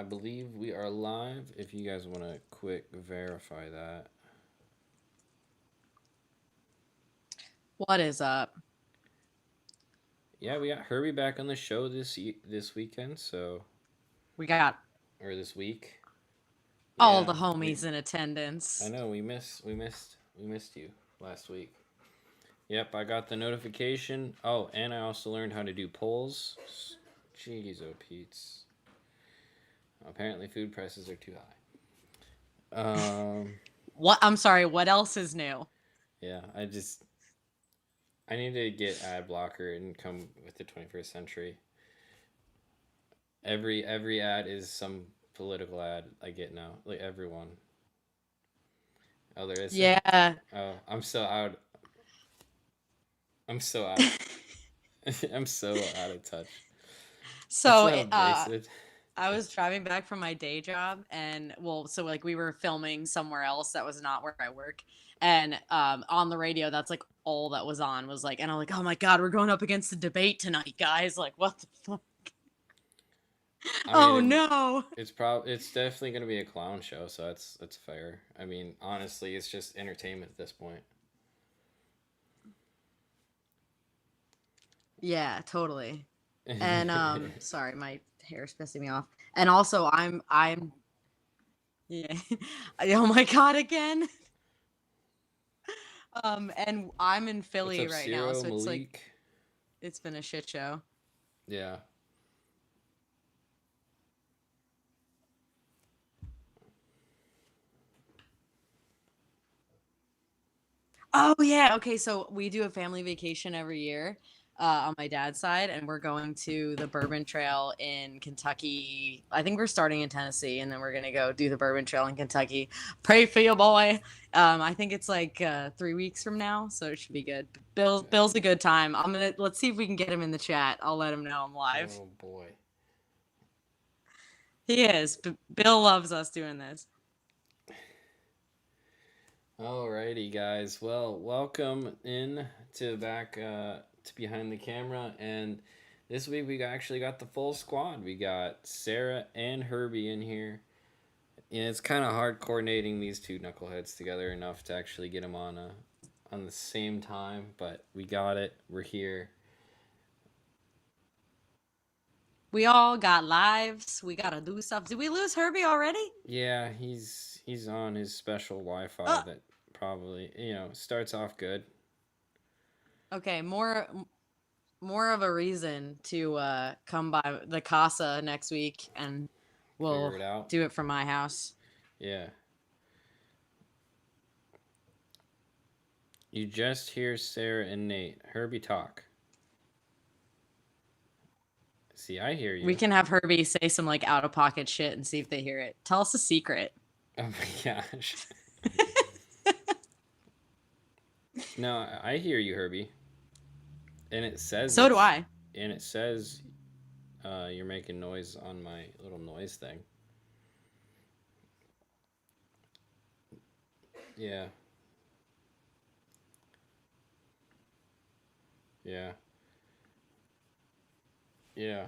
believe we are live. If you guys want to quick verify that. What is up? Yeah, we got Herbie back on the show this weekend, so We got or this week. all Yeah, the homies in attendance. I know we missed you last week. Yep, I got the notification. Oh, and I also learned how to do polls. Jeez, oh Pete's. Apparently, food prices are too high. What? I'm sorry. What else is new? Yeah, I need to get ad blocker and come with the 21st century. Every ad is some political ad I get now. Like everyone. Oh, there is. Yeah. Oh, I'm so out. I'm so out. I'm so out of touch. That's So, so basic. I was driving back from my day job, and we were filming somewhere else that was not where I work, and on the radio, that's like all that was on was like, and I'm like, oh my god, we're going up against the debate tonight, guys! Like, what the fuck? I Oh mean, no! it's definitely gonna be a clown show, so that's fair. I mean, honestly, it's just entertainment at this point. Yeah, totally. And sorry, my hair's pissing me off. And also, I'm yeah. Oh my god, again. And I'm in What's Philly up, right now, Ciro so it's like Malik? it's been a shit show. Yeah. Oh yeah, okay. So we do a family vacation every year on my dad's side, and we're going to the Bourbon Trail in Kentucky. I think we're starting in Tennessee, and then we're gonna go do the Bourbon Trail in Kentucky. Pray for your boy. I think it's like 3 weeks from now, so it should be good. Bill's a good time. Let's see if we can get him in the chat. I'll let him know I'm live. Oh boy. He is. Bill loves us doing this. Alrighty, guys. Well, welcome in to back to behind the camera, and this week we actually got the full squad. We got Sarah and Herbie in here. Yeah, it's kind of hard coordinating these two knuckleheads together enough to actually get them on the same time, but we got it. We're here. We all got lives. We gotta do stuff. Did we lose Herbie already? Yeah, he's on his special Wi-Fi that probably starts off good. Okay, more of a reason to come by the casa next week, and we'll Figure it out. do it from my house. Yeah. You just hear Sarah and Nate. Herbie, talk. See, I hear you. We can have Herbie say some like out of pocket shit and see if they hear it. Tell us a secret. Oh my gosh. No, I hear you, Herbie. And it says. So do I. And it says you're making noise on my little noise thing. Yeah. Yeah. Yeah.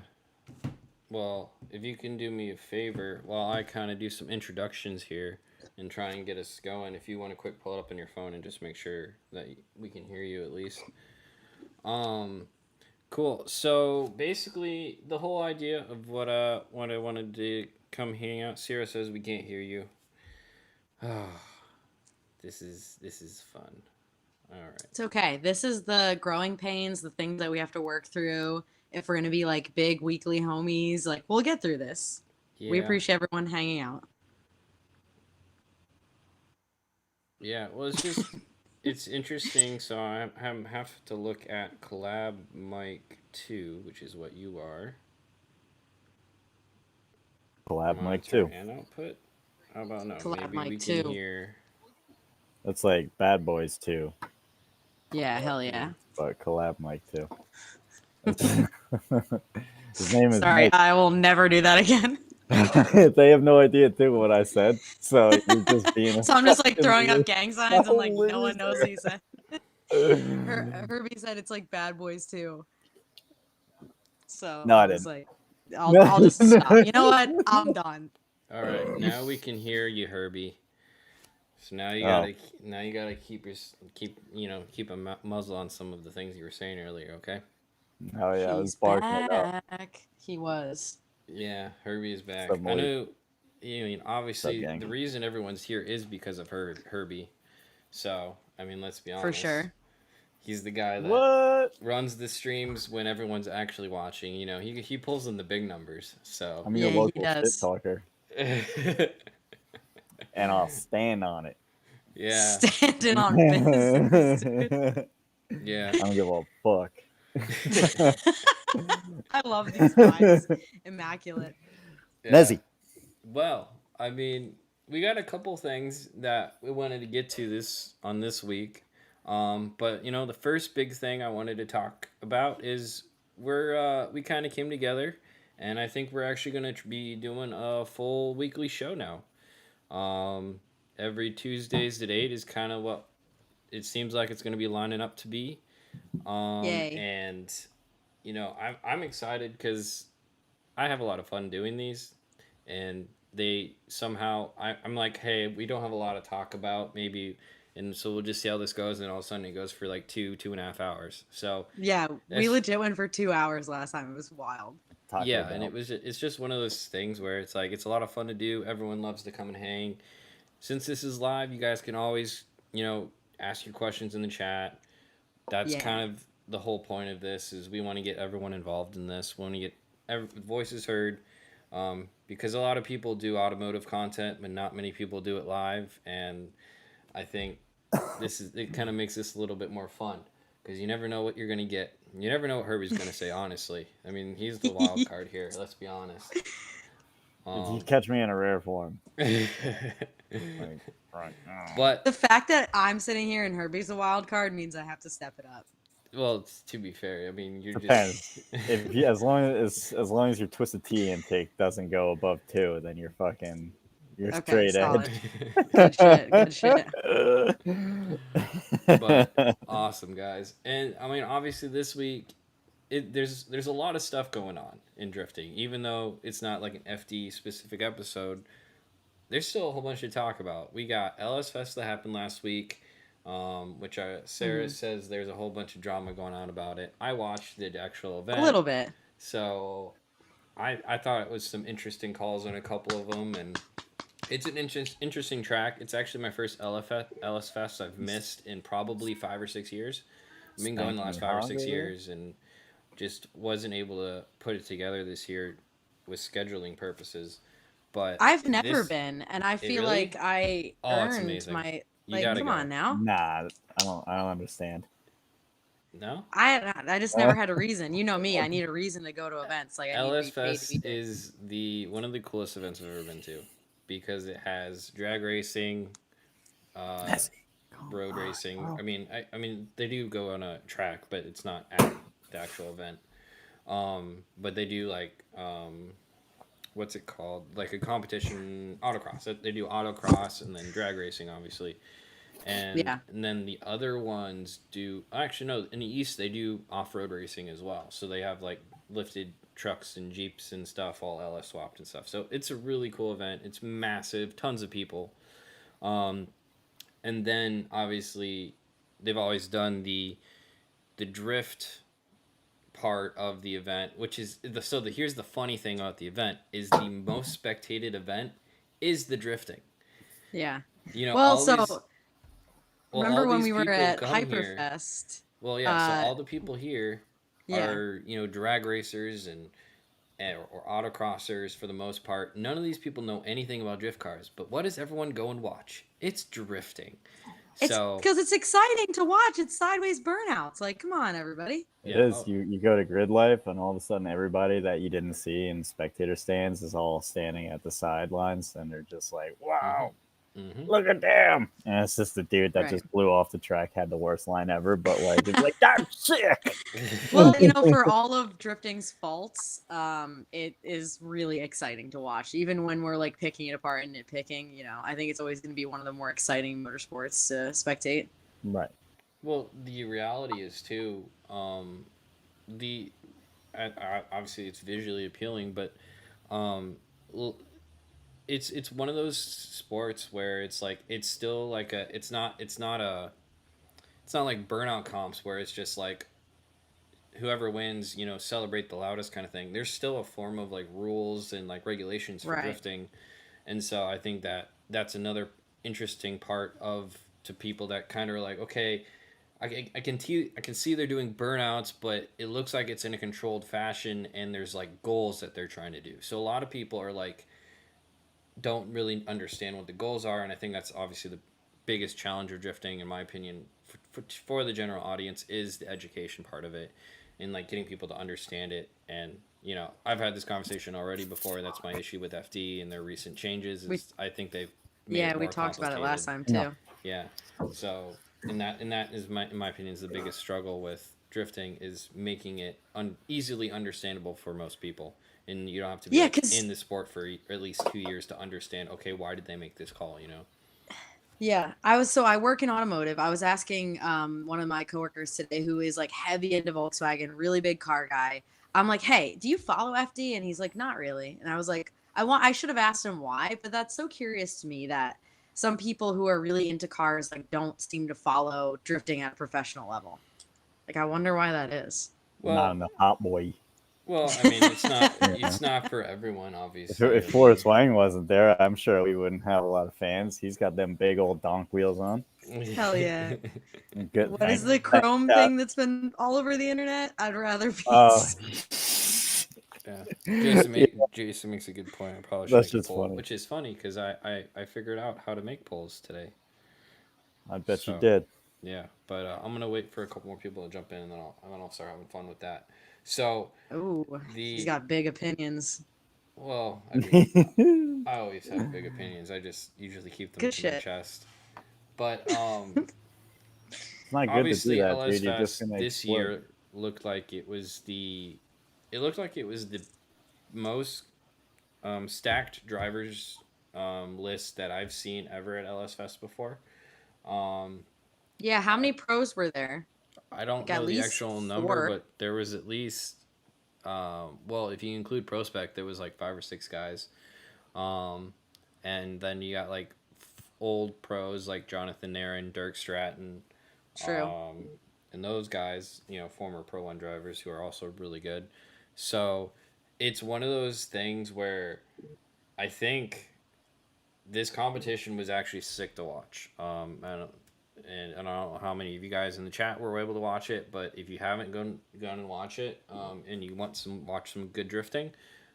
Well, if you can do me a favor, while I kind of do some introductions here and try and get us going, if you want to quick pull it up on your phone and just make sure that we can hear you at least. Cool. So basically, the whole idea of what I wanted to come hang out. Sierra says we can't hear you. This is fun. All right. It's okay. This is the growing pains, the things that we have to work through. If we're gonna be like big weekly homies, like we'll get through this. Yeah. We appreciate everyone hanging out. Yeah. Well, it's just it's interesting. So I have to look at Collab Mic 2, which is what you are. Collab Mic 2. And output. How about no? Collab Maybe Mic we 2. can hear. That's like Bad Boys 2. Yeah, hell yeah. But Collab Mic 2. His name is Sorry, Mike. I will never do that again. They have no idea too what I said, so you're just being. So I'm just like throwing up gang signs and like no one knows what you said. Herbie said it's like Bad Boys too. So no, I didn't. Like, I'll just stop. You know what? I'm done. All right, now we can hear you, Herbie. So now you Oh. gotta keep a muzzle on some of the things you were saying earlier. Okay. Oh yeah, I was He's barking it up. back. He was. Yeah, Herbie is back. Some I more. know. You know, obviously, gang? the reason everyone's here is because of Herbie. So, I mean, let's be For honest. sure. He's the guy that What? runs the streams when everyone's actually watching. You know, he pulls in the big numbers. So, I'm your Yeah, he local shit does. talker, and I'll stand on it. yeah, Standing on business. Dude. yeah. I don't give a fuck. I love these vibes. Immaculate. Yeah. Nezzy. Well, I mean, we got a couple things that we wanted to get to this week. But you know, the first big thing I wanted to talk about is we kind of came together, and I think we're actually gonna be doing a full weekly show now. Um, every Tuesdays at 8 is kind of what it seems like it's gonna be lining up to be. Yay. And you know, I'm excited because I have a lot of fun doing these, and they somehow I'm like, hey, we don't have a lot to talk about, maybe, and so we'll just see how this goes, and then all of a sudden it goes for like 2.5 hours. So Yeah, we that's, legit went for 2 hours last time. It was wild. Taco yeah, Bell. and it's just one of those things where it's like it's a lot of fun to do. Everyone loves to come and hang. Since this is live, you guys can always ask your questions in the chat. That's Yeah. kind of the whole point of this is we want to get everyone involved in this. We want to get voices heard. Because a lot of people do automotive content, but not many people do it live, and I think it kind of makes this a little bit more fun because you never know what you're gonna get. You never know what Herbie's gonna say. Honestly, I mean, he's the wild card here. Let's be honest. You catch me in a rare form. Like, right now. But The fact that I'm sitting here and Herbie's a wild card means I have to step it up. well, to be fair, I mean, you're Depends. just If you, as long as your twisted tea intake doesn't go above 2, then you're Okay, straight solid. edge. Good shit. but awesome, guys. And I mean, obviously, this week there's a lot of stuff going on in drifting. Even though it's not like an FD specific episode, there's still a whole bunch to talk about. We got LS Fest that happened last week, which Sarah says there's a whole bunch of drama going on about it. I watched the actual event A little bit. so I thought it was some interesting calls on a couple of them, and it's an interesting track. It's actually my first LS Fest I've missed in probably 5 or 6 years. I've been going the last 5 or 6 years and just wasn't able to put it together this year with scheduling purposes. But I've never been, and I feel really? like I It's earned amazing. my You gotta come go. on now. Nah, I don't understand. No? I just never had a reason. You know me, I need a reason to go to events. Like I need to LS be paid to Fest be there. is one of the coolest events I've ever been to because it has drag racing, road racing. I mean they do go on a track, but it's not at the actual event. But they do like what's it called? Like a competition autocross. They do autocross and then drag racing, obviously. And then the other ones do actually no, in the east they do off-road racing as well. So they have like lifted trucks and jeeps and stuff all LS swapped and stuff. So it's a really cool event. It's massive, tons of people. And then obviously they've always done the drift part of the event, which is here's the funny thing about the event is the most spectated event is the drifting. Yeah. You know, Well, all remember when these we were people at come here. Hyperfest? Well, yeah. So all the people here Yeah. are drag racers and or autocrossers for the most part. None of these people know anything about drift cars. But what does everyone go and watch? It's drifting. It's because it's exciting to watch. It's sideways burnouts. Like, come on, everybody. It is. You go to Grid Life, and all of a sudden, everybody that you didn't see in spectator stands is all standing at the sidelines, and they're just like, "Wow, look at them!" And it's just the dude that just blew off the track, had the worst line ever, but like, it's like that's sick. Well, for all of drifting's faults, it is really exciting to watch. Even when we're like picking it apart and nitpicking, I think it's always going to be one of the more exciting motorsports to spectate. Right. Well, the reality is too, obviously it's visually appealing, but um, it's one of those sports where it's like it's still like a it's not like burnout comps where it's just like whoever wins, celebrate the loudest kind of thing. There's still a form of like rules and like regulations for Right. drifting, and so I think that that's another interesting part of to people that kind of are like, okay, I can see they're doing burnouts, but it looks like it's in a controlled fashion, and there's like goals that they're trying to do. So a lot of people are like don't really understand what the goals are, and I think that's obviously the biggest challenge of drifting, in my opinion, for the general audience is the education part of it, and like getting people to understand it. And I've had this conversation already before. That's my issue with FD and their recent changes. We Is I think they've made it Yeah, we more talked about it last complicated. time No. too. Yeah. So, and that is in my opinion is the biggest struggle with drifting is making it easily understandable for most people, and you don't have to be Yeah, like cause in the sport for at least 2 years to understand. Okay, why did they make this call? yeah, I work in automotive. I was asking one of my coworkers today who is like heavy into Volkswagen, really big car guy. I'm like, "Hey, do you follow FD?" And he's like, "Not really." And I was like, I should have asked him why, but that's so curious to me that some people who are really into cars like don't seem to follow drifting at a professional level. Like I wonder why that is. Not Well, enough hot boy. I mean, Yeah. it's not for everyone, If, obviously. if I Forrest mean, Wang wasn't there, I'm sure we wouldn't have a lot of fans. He's got them big old donk wheels on. Hell yeah. Good. What is Thanks. the Thanks, Chrome Cat. thing that's been all over the internet? I'd rather be Oh, yeah. yeah, Jason makes a good point. I probably should that's make a just poll, funny. which is funny because I figured out how to make polls today. I bet you So did. yeah, but I'm gonna wait for a couple more people to jump in, and then I'll start having fun with that. So Oh, he's the got big opinions. well, I mean, I always have big opinions. I just usually keep them Good to my shit. chest. But It's not good to do obviously that, LS dude. You're just Fest gonna this explode. year looked like it was the most stacked drivers list that I've seen ever at LS Fest before. Um, Yeah, how many pros were there? I don't Like at know the least actual number, 4. but there was at least well, if you include Prospect, there was like 5 or 6 guys. Um, and then you got like old pros like Jonathan Nairn, Dirk Stratton, True. um, and those guys, former Pro 1 drivers who are also really good. So it's one of those things where I think this competition was actually sick to watch. And I don't know how many of you guys in the chat were able to watch it, but if you haven't gone and watch it, and you want watch some good drifting,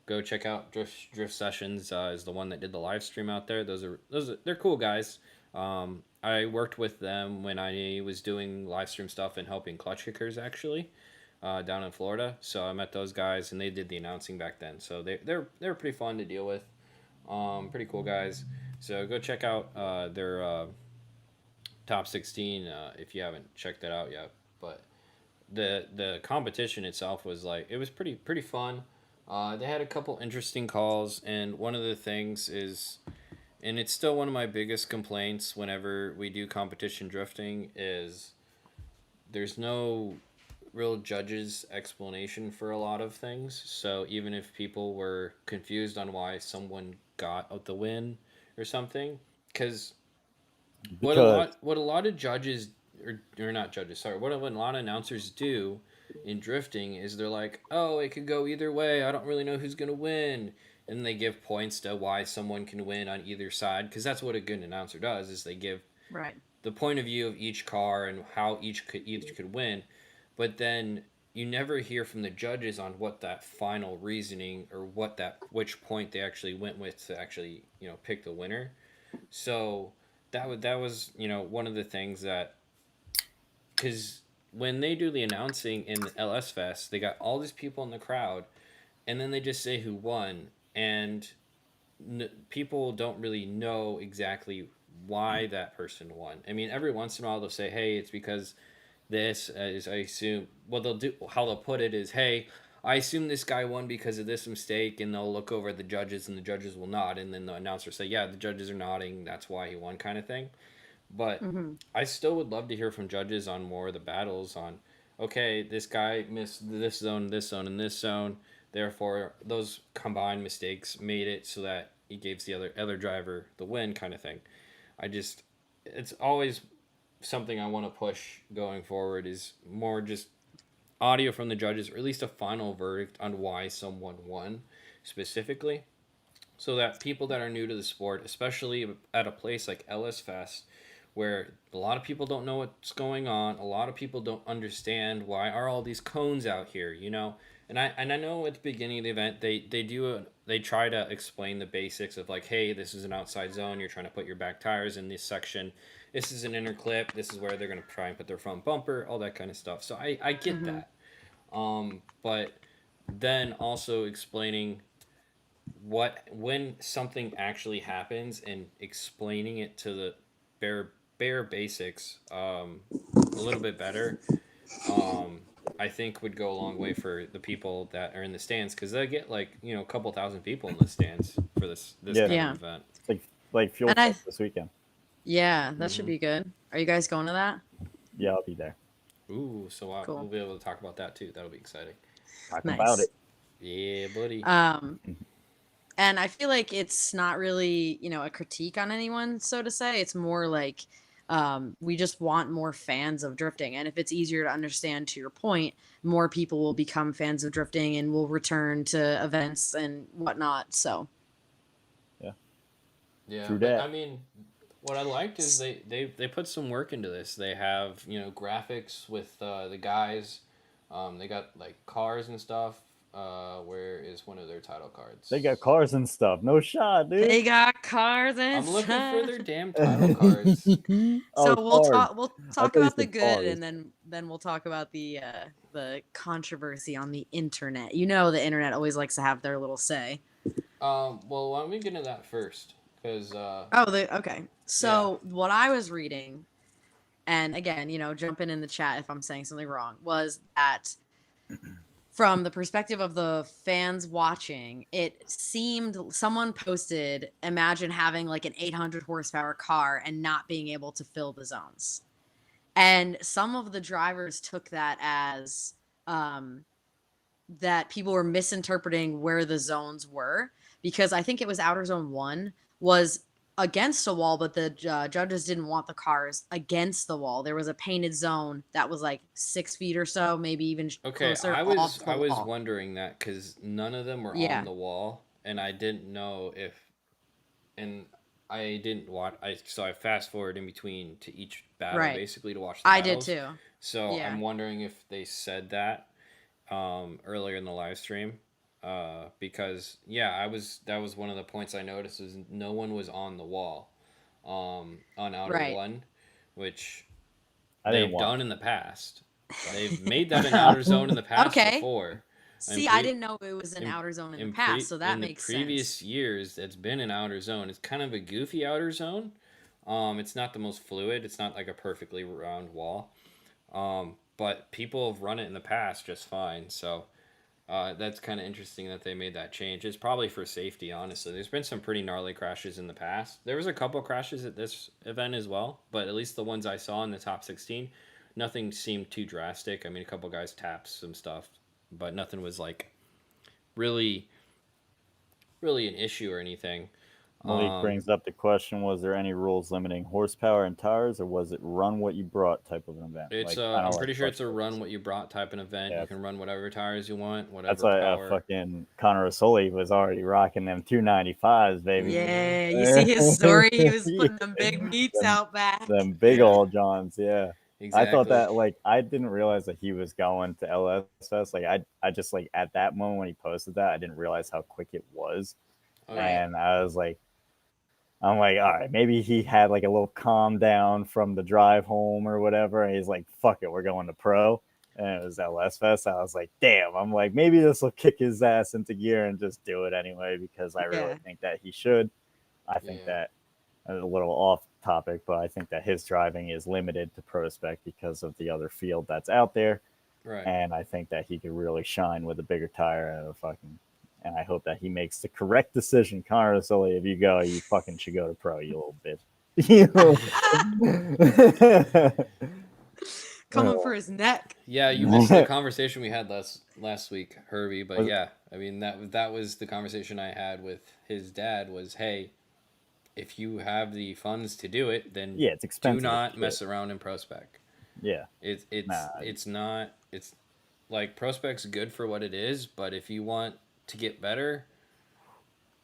go check out Drift Sessions. Is the one that did the live stream out there. They're cool guys. I worked with them when I was doing live stream stuff and helping clutch kickers actually, down in Florida. So I met those guys and they did the announcing back then. So they're pretty fun to deal with. Pretty cool guys. So go check out their top 16 if you haven't checked that out yet. But the competition itself was like it was pretty fun. They had a couple interesting calls, and one of the things is, and it's still one of my biggest complaints whenever we do competition drifting is there's no real judge's explanation for a lot of things. So even if people were confused on why someone got the win or something, because Because what a lot of judges or not judges, sorry, what a lot of announcers do in drifting is they're like, oh, it could go either way. I don't really know who's gonna win, and they give points to why someone can win on either side because that's what a good announcer does is they give Right. the point of view of each car and how each could win, but then you never hear from the judges on what that final reasoning or which point they actually went with to actually pick the winner. So that was one of the things that because when they do the announcing in the LS Fest, they got all these people in the crowd, and then they just say who won, and people don't really know exactly why that person won. I mean, every once in a while they'll say, "Hey, it's because this is." I assume what they'll do, how they'll put it is, "Hey, I assume this guy won because of this mistake," and they'll look over at the judges, and the judges will nod, and then the announcer say, "Yeah, the judges are nodding. That's why he won," kind of thing. But Hmm. I still would love to hear from judges on more of the battles on. okay, this guy missed this zone, and this zone. Therefore, those combined mistakes made it so that he gives the other driver the win, kind of thing. I just, it's always something I want to push going forward is more just audio from the judges, or at least a final verdict on why someone won specifically, so that people that are new to the sport, especially at a place like LS Fest, where a lot of people don't know what's going on, a lot of people don't understand why are all these cones out here, you know. And I know at the beginning of the event they try to explain the basics of like, hey, this is an outside zone, you're trying to put your back tires in this section, this is an inner clip, this is where they're going to try and put their front bumper, all that kind of stuff. So I get Mm-hmm. that. But then also explaining what when something actually happens and explaining it to the bare basics a little bit better, um, I think would go a long way for the people that are in the stands, because they get like, you know, a couple thousand people in the stands for this Yeah, kind of Yeah. event. like Fuel And I, Truck this weekend. yeah, that should Mm-hmm. be good. Are you guys going to that? Yeah, I'll be there. Ooh, so we'll Cool. be able to talk about that too. That'll be exciting. Talk about Nice. it. Yeah, buddy. And I feel like it's not really, a critique on anyone, so to say. It's more like we just want more fans of drifting. And if it's easier to understand, to your point, more people will become fans of drifting and will return to events and whatnot. So, Yeah, True but that. I mean, what I liked is they put some work into this. They have, you know, graphics with the guys. They got like cars and stuff. Where is one of their title cards? They got cars and stuff. No shot, dude. they got cars and I'm looking for stuff. their damn title cards. So Oh, cars. we'll I talk thought you about the said good, cars. and then we'll talk about the controversy on the internet. You know, the internet always likes to have their little say. Well, why don't we get into that first? Because Oh, okay. yeah. So what I was reading, and again, jump in the chat if I'm saying something wrong, was that from the perspective of the fans watching, it seemed someone posted, imagine having like an 800 horsepower car and not being able to fill the zones. And some of the drivers took that as that people were misinterpreting where the zones were, because I think it was outer zone 1 was against a wall, but the judges didn't want the cars against the wall. There was a painted zone that was like 6 feet or so, maybe even Okay, closer off the I was wall. wondering that because none of them were on Yeah. the wall, and I didn't know if, and I didn't watch. I fast forward in between to each battle Right. basically to watch the I did battles. too. So Yeah. I'm wondering if they said that earlier in the live stream, because yeah, that was one of the points I noticed is no one was on the wall, on outer Right. one, which I didn't they've watch. done in the past. They've made that an outer zone in the past Okay. before. See, I didn't know it was an outer zone in the past, so that in makes the previous sense. years, it's been an outer zone. It's kind of a goofy outer zone. It's not the most fluid. It's not like a perfectly round wall. But people have run it in the past just fine. So that's kind of interesting that they made that change. It's probably for safety, honestly. There's been some pretty gnarly crashes in the past. There was a couple crashes at this event as well, but at least the ones I saw in the top 16, nothing seemed too drastic. I mean, a couple guys tapped some stuff, but nothing was like really, really an issue or anything. Malik brings up the question: was there any rules limiting horsepower and tires, or was it run what you brought type of an event? It's Like, I'm like pretty sure it's a Buster run was. what you brought type of event. Yeah, You can run whatever tires you want, that's whatever why power. fucking Connor Rosoli was already rocking them 295s, baby. Yeah, you see his story. He was putting them big meats them, out back. them big Yeah. old Johns, yeah. I thought Exactly. that, like, I didn't realize that he was going to LS Fest. Like, I just, like, at that moment when he posted that, I didn't realize how quick it was. Oh, Right. And I'm like, all right, maybe he had like a little calm down from the drive home or whatever. And he's like, fuck it, we're going to pro. And it was LS Fest. I was like, damn, I'm like, maybe this will kick his ass into gear and just do it anyway, because I really Yeah. think that he should. I think Yeah. that a little off topic, but I think that his driving is limited to pro spec because of the other field that's out there. Right. And I think that he could really shine with a bigger tire and a fucking. And I hope that he makes the correct decision. Connor Sully, if you go, you fucking should go to pro, you little bitch. coming for his neck. Yeah, you missed the conversation we had last week, Herbie. But yeah, I mean that was the conversation I had with his dad. Was, hey, if you have the funds to do it, then yeah, it's expensive. Do not mess around in Prospect. Yeah, it's not it's like Prospect's good for what it is, but if you want to get better,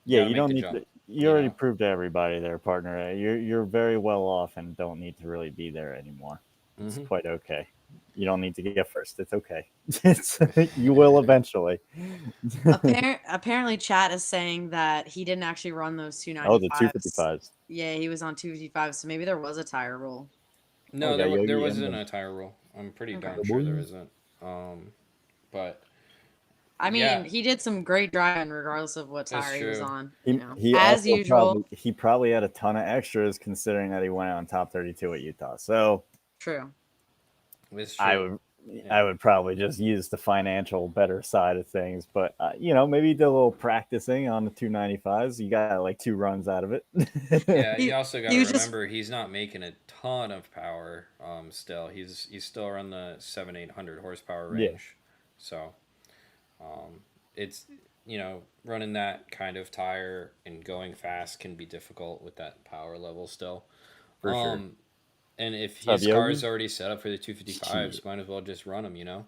yeah, you don't need to. You already proved to everybody there, partner. You're very well off and don't need to really be there anymore. It's quite okay. You don't need to get first. It's okay. You will eventually. Apparently, chat is saying that he didn't actually run those 295s. Oh, the 255s. Yeah, he was on 255s, so maybe there was a tire rule. No, there wasn't a tire rule. I'm pretty darn sure there isn't. But I mean, he did some great driving regardless of what tire he was on. He as usual. He probably had a ton of extras considering that he went on top 32 at Utah. So true. I would probably just use the financial better side of things, but maybe he did a little practicing on the 295s. You got like 2 runs out of it. Yeah, you also got to remember he's not making a ton of power. Still, he's still around the 700-800 horsepower range. Yeah. So, it's running that kind of tire and going fast can be difficult with that power level still. For sure. And if his car is already set up for the 255s, might as well just run them,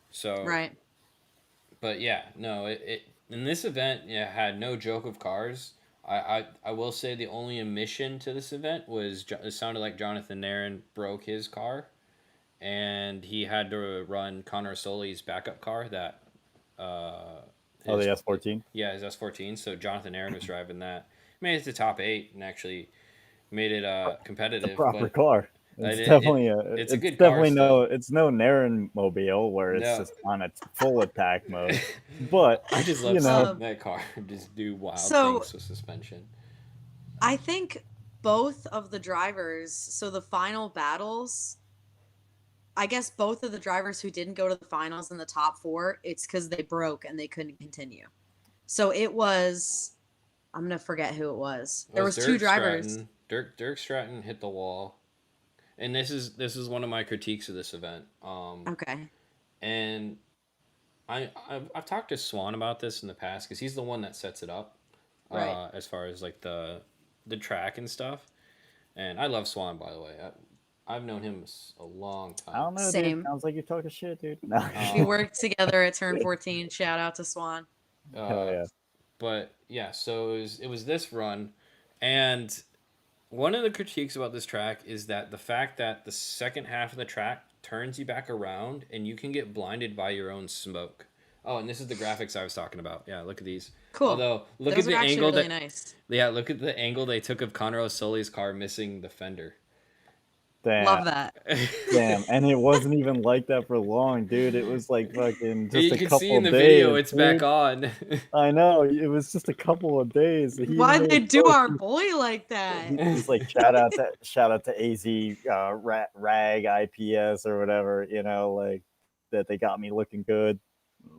So right. But yeah, no, it in this event, had no joke of cars. I will say the only omission to this event was it sounded like Jonathan Nairn broke his car, and he had to run Connor Soli's backup car that. The S14. Yeah, his S14. So Jonathan Nairn was driving that. Made it to top 8 and actually made it competitive. It's a proper car. It's definitely it's a good definitely car. It's no Nairn mobile where it's just on a full attack mode. But I just love that car just do wild things with suspension. I think both of the drivers, so the final battles, I guess both of the drivers who didn't go to the finals in the top 4, it's because they broke and they couldn't continue. So it was, I'm gonna forget who it was. There was 2 drivers. Stratton. Dirk Stratton hit the wall, and this is one of my critiques of this event. Okay. And I've talked to Swan about this in the past because he's the one that sets it up, right? As far as like the track and stuff. And I love Swan, by the way. I've known him a long time. I don't know, Same. dude. Sounds like you're talking shit, dude. No. We worked together at Turn 14. Shout out to Swan. Hell yeah. But yeah, so it was this run, and one of the critiques about this track is that the fact that the second half of the track turns you back around and you can get blinded by your own smoke. Oh, and this is the graphics I was talking about. Yeah, look at these. Cool. Although look Those at the angle really nice. Yeah, look at the angle they took of Conor O'Sully's car missing the fender. Damn. Love that. Damn, and it wasn't even like that for long, dude. It was like fucking just a couple of days. You can see in the video, it's back on. I know, it was just a couple of days. Why'd they do our boy like that? It's like shout out to AZ Rag IPS or whatever, like that they got me looking good.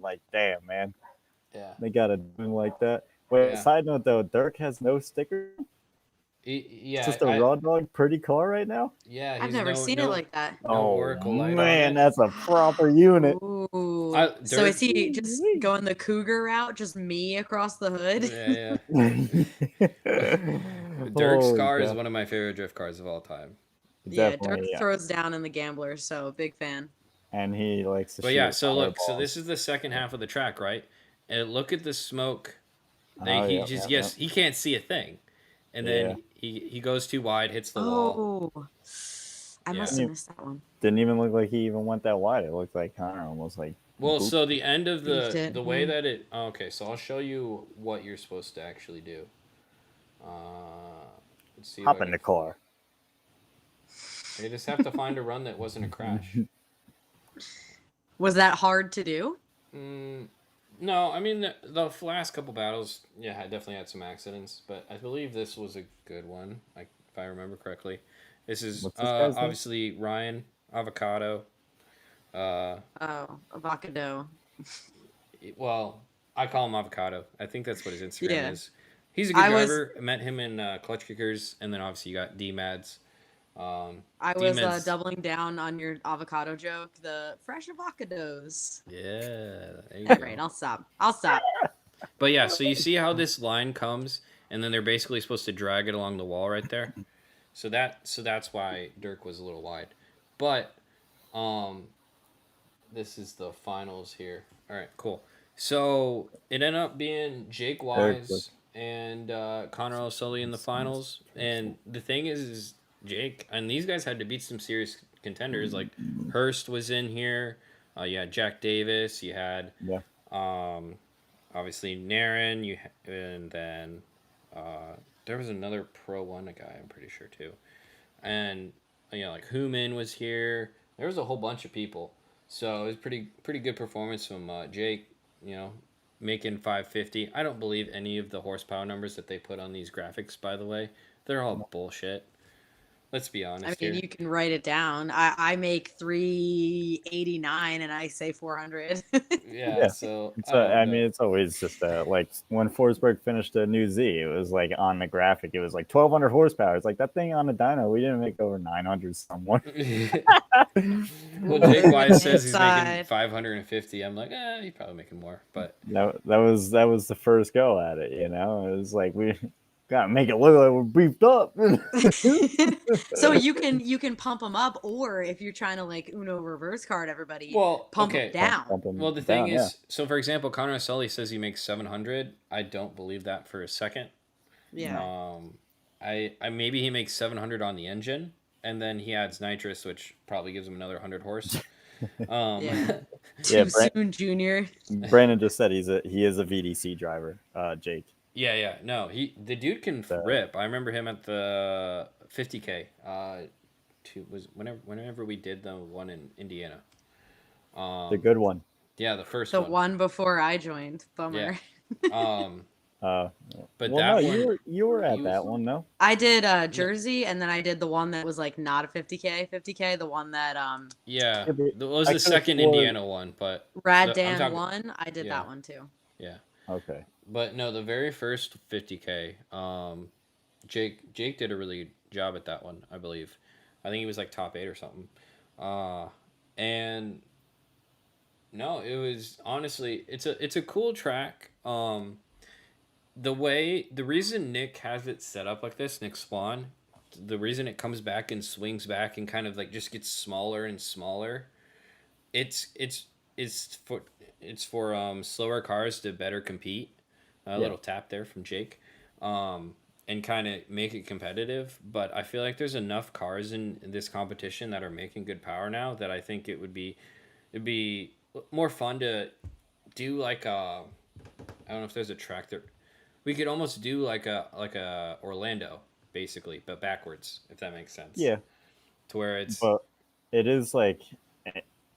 Like, damn, man. Yeah, they gotta do like that. Wait, side note though, Dirk has no sticker. Yeah, it's just a raw dog pretty car right now. Yeah, I've never seen it like that. Oracle light man, that's a proper unit. Ooh. So is he just going the Cougar route, just me across the hood? Yeah. Dirk's car is one of my favorite drift cars of all time. Yeah, Dirk throws down in the Gamblers, so big fan. And he likes to. But yeah, so look, so this is the second half of the track, right? And look at the smoke. He can't see a thing. And then he goes too wide, hits the wall. Oh, I must have missed that one. Didn't even look like he even went that wide. It looked like Connor almost like. Well, so the end of the way that it. Okay, so I'll show you what you're supposed to actually do. Let's see. Hop in the car. You just have to find a run that wasn't a crash. Was that hard to do? No, I mean the last couple battles, I definitely had some accidents, but I believe this was a good one, if I remember correctly. This is obviously Ryan Avocado. Avocado. Well, I call him Avocado. I think that's what his Instagram is. He's a good driver. I met him in Clutch Kickers, and then obviously you got D-Mads. I was Demons. doubling down on your avocado joke. The fresh avocados. Yeah, there you All go. right, I'll stop. But yeah, so you see how this line comes, and then they're basically supposed to drag it along the wall right there. So that's why Dirk was a little wide. But um, this is the finals here. All right, cool. So it ended up being Jake Wise and Connor O'Sully in the finals. And the thing is Jake and these guys had to beat some serious contenders. Like Hurst was in here. You had Jack Davis. You had obviously Naren. And then there was another Pro One guy. I'm pretty sure too. And like Human was here. There was a whole bunch of people. So it was pretty good performance from Jake. Making 550. I don't believe any of the horsepower numbers that they put on these graphics. By the way, they're all bullshit. Let's be honest I mean, here. you can write it down. I make 389 and I say 400. Yeah. So I mean, it's always just like when Forsberg finished a new Z, it was like on the graphic, it was like 1,200 horsepower. It's like that thing on the dyno, we didn't make over 900 somewhere. Well, Jake Wise says he's making 550. I'm like, he's probably making more. But that was the first go at it. It was like we gotta make it look like we're beefed up. So you can pump them up, or if you're trying to like Uno reverse card everybody, pump them down. Well, the thing is, so for example, Connor Sully says he makes 700. I don't believe that for a second. Yeah. I maybe he makes 700 on the engine, and then he adds nitrous, which probably gives him another 100 horse. Too soon, Junior. Brandon just said he is a VDC driver, Jake. Yeah. No, the dude can rip. I remember him at the 50K. Was whenever we did the one in Indiana. The good one. Yeah, the first one. The one before I joined. Bummer. Yeah. But well, no, you were at that one, no? I did Jersey, and then I did the one that was like not a 50K, the one that yeah, it was the second Indiana one, but Rad Dan won. I did that one too. Yeah. Okay. But no, the very first 50K, Jake did a really good job at that one, I believe. I think he was like top 8 or something. And no, it was honestly it's a cool track. The reason Nick has it set up like this, Nick Swan, the reason it comes back and swings back and kind of like just gets smaller and smaller, it's for slower cars to better compete. A little tap there from Jake, and kind of make it competitive. But I feel like there's enough cars in this competition that are making good power now that I think it'd be more fun to do like I don't know if there's a track that we could almost do like a Orlando basically, but backwards, if that makes sense. Yeah. To where it's. But it is like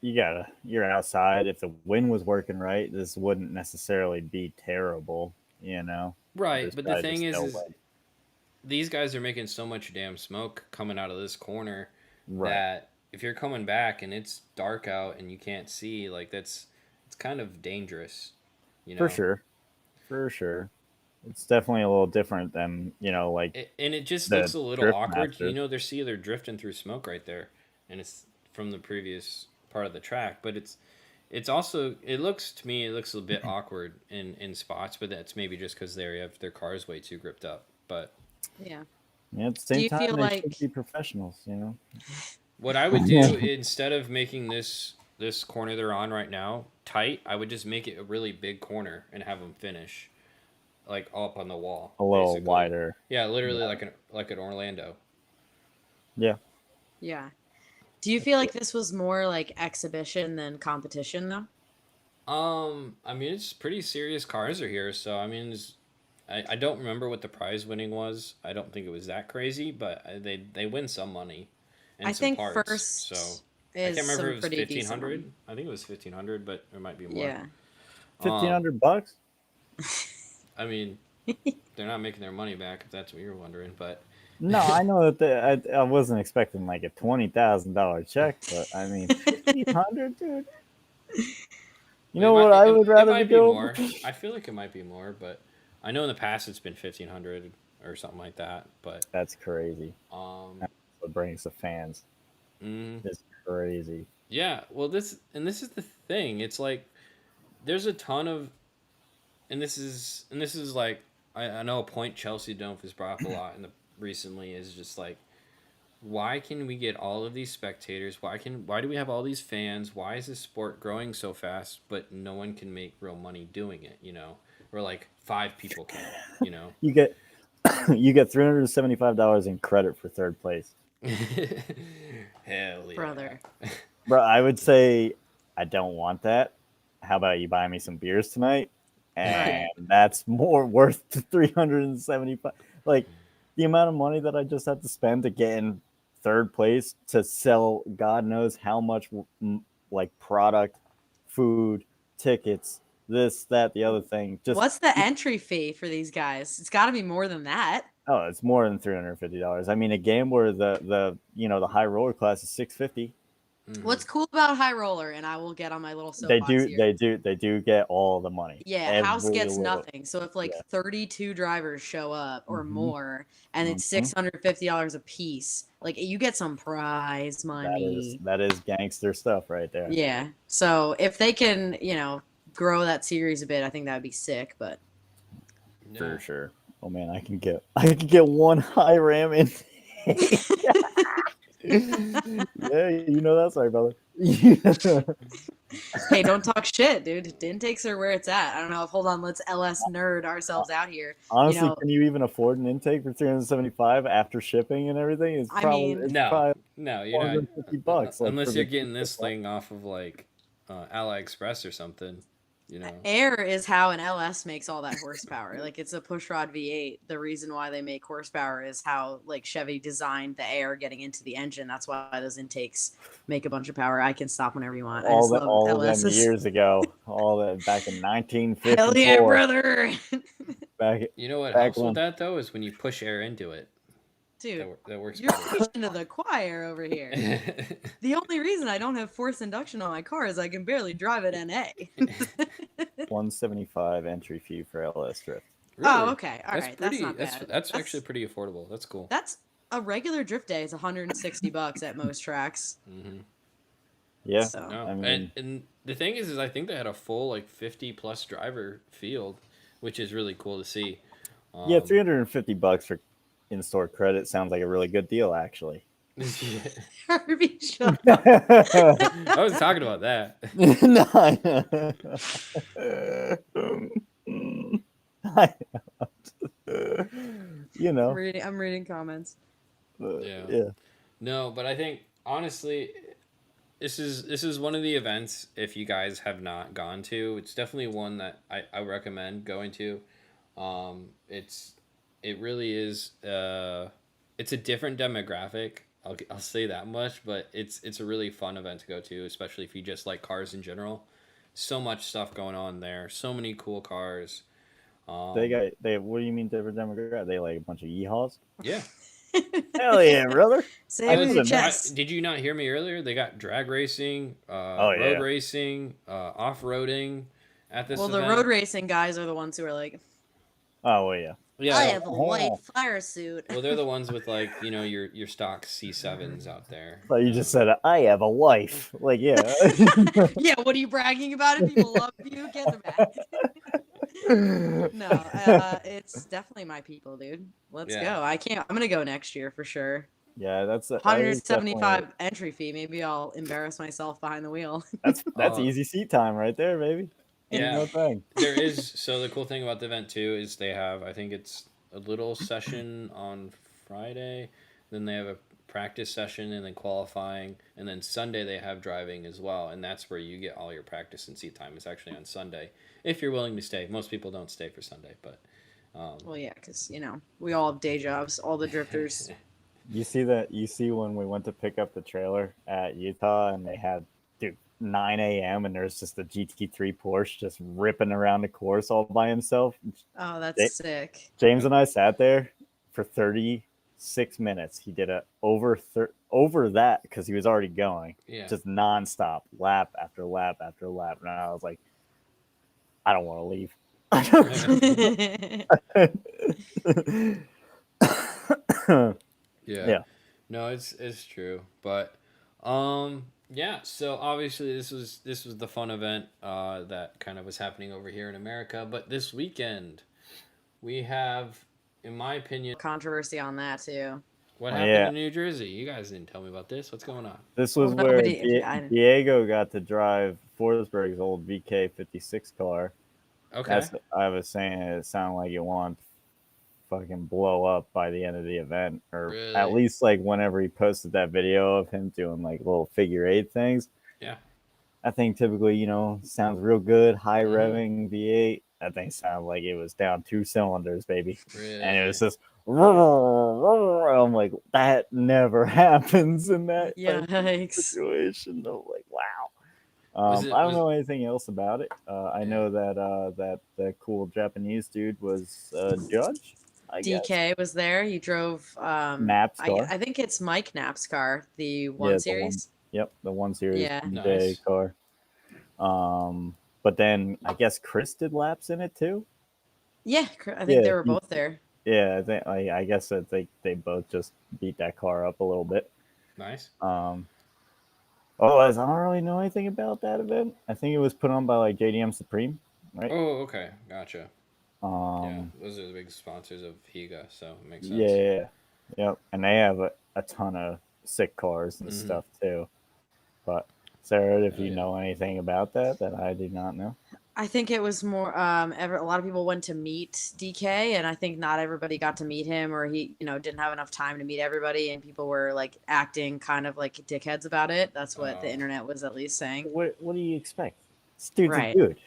you're outside. If the wind was working right, this wouldn't necessarily be terrible, Right, but the thing is these guys are making so much damn smoke coming out of this corner that if you're coming back and it's dark out and you can't see, like it's kind of dangerous, For sure. It's definitely a little different than, and it just looks a little awkward. They're drifting through smoke right there, and it's from the previous part of the track, but it's also, it looks a bit awkward in spots, but that's maybe just because they have their cars way too gripped up. But yeah, at the same time, they should be professionals. What I would do instead of making this corner they're on right now tight, I would just make it a really big corner and have them finish like up on the wall, a little wider. Yeah, literally like an Orlando. Yeah. Do you feel like this was more like exhibition than competition, though? I mean, it's pretty serious cars are here, so I mean, I don't remember what the prize winning was. I don't think it was that crazy, but they win some money. And I some think parts, first so is I can't remember if some it was pretty 1,500. I think it was 1,500, but it might be more. Yeah. $1,500. I mean, they're not making their money back if that's what you're wondering, but. No, I know that I wasn't expecting like a $20,000 check, but I mean, 1,500, dude. You know what I would rather be more. I feel like it might be more, but I know in the past it's been 1,500 or something like that. But that's crazy. So to bring some fans. It's crazy. Yeah, well, this is the thing. It's like there's a ton of, and this is like I know a point Chelsea Donf has brought up a lot in the recently is just like, why can we get all of these spectators? Why do we have all these fans? Why is this sport growing so fast, but no one can make real money doing it? You know, or like 5 people can. You know, You get you get $375 in credit for third place. hell yeah, Brother. Bro, I would say I don't want that. How about you buy me some beers tonight? And that's more worth the 375. Like the amount of money that I just had to spend to get in third place to sell God knows how much like product, food, tickets, this, that, the other thing. Just what's the entry fee for these guys? It's got to be more than that. oh, it's more than $350. I mean, a game where the high roller class is $650. What's cool about High Roller, and I will get on my little soapbox They do get all the money. Yeah, House gets little, nothing. So if like yeah. 32 drivers show up or more, and it's Mhm. $650 a piece, like you get some prize money. That is gangster stuff right there. Yeah. So if they can, grow that series a bit, I think that would be sick. But For sure. Oh man, I can get one high ram in. Yeah, you know that's right, brother. hey, don't talk shit, dude. Intakes are where it's at. I don't know if let's LS nerd ourselves out here. Honestly, can you even afford an intake for 375 after shipping and everything? It's probably no, you're not. $50, unless you're getting this thing off of like AliExpress or something. You know, air is how an LS makes all that horsepower. Like it's a pushrod V8. The reason why they make horsepower is how like Chevy designed the air getting into the engine. That's why those intakes make a bunch of power. I can stop whenever you want. All of them years ago. All that back in 1954. Hell yeah, brother. You know what helps with that though is when you push air into it. Dude, that works. You're preaching to the choir over here. The only reason I don't have forced induction on my car is I can barely drive at NA. $175 entry fee for LS Drift. Really? Oh, okay. All right. That's not bad. That's actually pretty affordable. That's cool. That's a regular drift day is $160 at most tracks. Mm-hmm. Yeah. So. No. I mean, and the thing is I think they had a full like 50+ driver field, which is really cool to see. Yeah, $350 for in-store credit sounds like a really good deal, actually. Herbie, shut up. I was talking about that. You know, I'm reading comments. Yeah. No, but I think honestly, this is one of the events. If you guys have not gone to, it's definitely one that I recommend going to. It really is. It's a different demographic. I'll say that much, but it's a really fun event to go to, especially if you just like cars in general. So much stuff going on there. So many cool cars. What do you mean different demographic? They like a bunch of yeehaws? Yeah. Hell yeah, brother! Did you not hear me earlier? They got drag racing, road racing, off-roading at this event. The road racing guys are the ones who are like, oh well, yeah. Yeah, I have a white fire suit. Well, they're the ones with like your stock C7s out there. But you just said I have a wife. Like yeah. Yeah. What are you bragging about? If people love you, get them back. No, it's definitely my people, dude. Let's go. I'm gonna go next year for sure. Yeah, that's $175 entry fee. Maybe I'll embarrass myself behind the wheel. That's easy seat time right there, baby. Yeah, no thing. There is. So the cool thing about the event too is they have, I think it's a little session on Friday, then they have a practice session and then qualifying, and then Sunday they have driving as well, and that's where you get all your practice and seat time. It's actually on Sunday if you're willing to stay. Most people don't stay for Sunday, but well, yeah, because we all have day jobs, all the drifters. You see when we went to pick up the trailer at Utah and they had 9 a.m. and there's just a GT3 Porsche just ripping around the course all by himself. Oh, that's sick. James and I sat there for 36 minutes. He did over that because he was already going, just nonstop, lap after lap after lap. And I was like, I don't want to leave. Yeah. No, it's true, but yeah. So obviously this was the fun event that kind of was happening over here in America, but this weekend we have, in my opinion, Controversy on that too. what Well, happened yeah, in New Jersey. You guys didn't tell me about this. What's going on? this Well, was where nobody. I, Diego got to drive Forsberg's old VK56 car. Okay, That's what I was saying. It sounded like it wanted to fucking blow up by the end of the event, or at really? least like whenever he posted that video of him doing like little figure eight things. Yeah. I think typically, sounds real good, high Mm-hmm. revving V8. That thing sounded like it was down 2 cylinders, baby. And it was Really? just, I'm like, that never happens in that type of yikes. situation. I'm like, wow. Was I it don't was know anything else about it. I yeah. know that that the cool Japanese dude was a judge, I guess. DK was there. He drove. Knapp's I car. I think it's Mike Knapp's car, the Yeah, one the one. series. Yep, the 1 Series Yeah. DJ Nice. car. But then I guess Chris did laps in it too. Yeah, I think Yeah, they were both there. yeah. I guess that they both just beat that car up a little bit. Nice. Um, Otherwise, I don't really know anything about that event. I think it was put on by like JDM Supreme, right? Oh, okay. Gotcha. Yeah, Um, those are the big sponsors of Higa, so it makes sense. yeah, yep. And they have a ton of sick cars and Mm-hmm. stuff too. But Sarah, if Oh you yeah. know anything about that I do not know. I think it was more. A lot of people went to meet DK, and I think not everybody got to meet him, or he, didn't have enough time to meet everybody, and people were like acting kind of like dickheads about it. That's what the Oh. internet was at least saying. What do you expect? This dude's a Right. dude.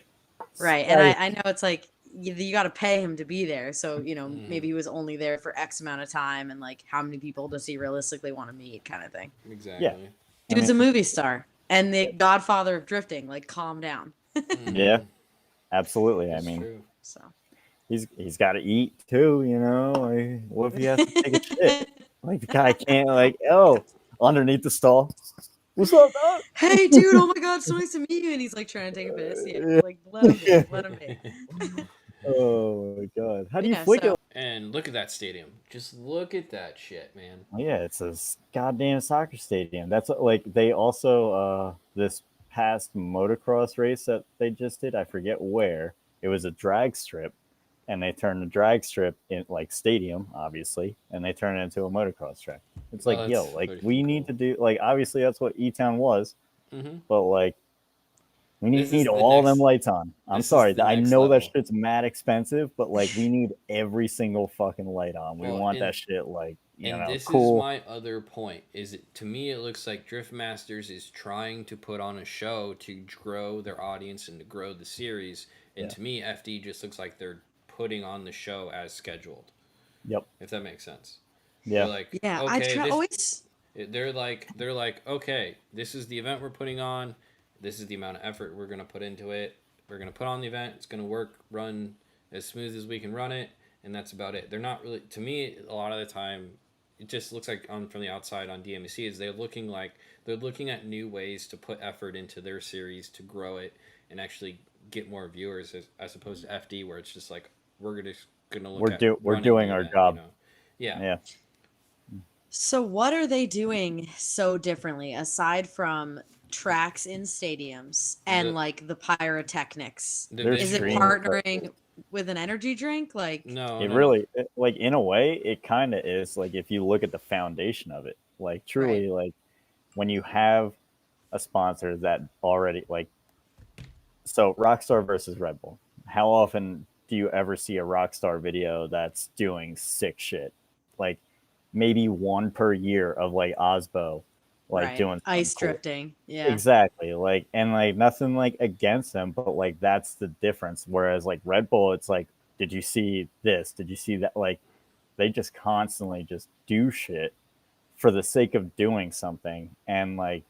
This Right. And guy, I know it's like you got to pay him to be there. So, Mm-hmm. maybe he was only there for X amount of time and like how many people does he realistically want to meet kind of thing. yeah. Exactly. I Dude's mean, a movie star and the godfather of drifting. Like, calm down. yeah, Mm-hmm. absolutely. I It's mean, true. So, he's got to eat too. Like, what if he has to take a shit? Like the guy can't underneath the stall. What's up, dog? hey, dude, oh my God, so nice to meet you. And he's like trying to take a piss. Yeah. Like, let him be. Let him be. Oh my god, how do you Yeah. flick it? So, And look at that stadium. Just look at that shit, man. Yeah, it's a goddamn soccer stadium. That's like they also this past motocross race that they just did. I forget where. It was a drag strip, and they turned the drag strip in like stadium, obviously, and they turned it into a motocross track. It's like, Oh, yo, that's like pretty we need cool. to do like obviously that's what E Town was, Mm-hmm. but like we This need is the all them next. lights on. I'm This is sorry, the I next know that level. shit's mad expensive, but like we need every single fucking light on. We Well, want that shit like and this is cool. my other point. Is it to me? It looks like Driftmasters is trying to put on a show to grow their audience and to grow the series. And Yeah. to me, FD just looks like they're putting on the show as scheduled. Yep. If that makes sense. They're Yeah. like, yeah, I okay, try this. always. They're like, okay, this is the event we're putting on. This is the amount of effort we're gonna put into it. We're gonna put on the event. It's gonna run as smooth as we can run it, and that's about it. They're not really, to me, a lot of the time, it just looks like on from the outside on DMC is they're looking at new ways to put effort into their series to grow it and actually get more viewers as opposed to FD where it's just like we're gonna look at We're running the doing our event, you job. know? Yeah. Yeah. So, what are they doing so differently aside from tracks in stadiums and The like the pyrotechnics? the They're Is it visual. streaming. partnering with an energy drink? Like, No, It no, no. really like in a way it kind of is like if you look at the foundation of it. Like right, truly like when you have a sponsor that already like so Rockstar versus Red Bull. How often do you ever see a Rockstar video that's doing sick shit? Like maybe one per year of like Osbo like right. doing something Ice cool. drifting. Yeah. Exactly. Like and like nothing like against them, but like that's the difference. Whereas like Red Bull, it's like, did you see this? Did you see that? Like they just constantly just do shit for the sake of doing something. And like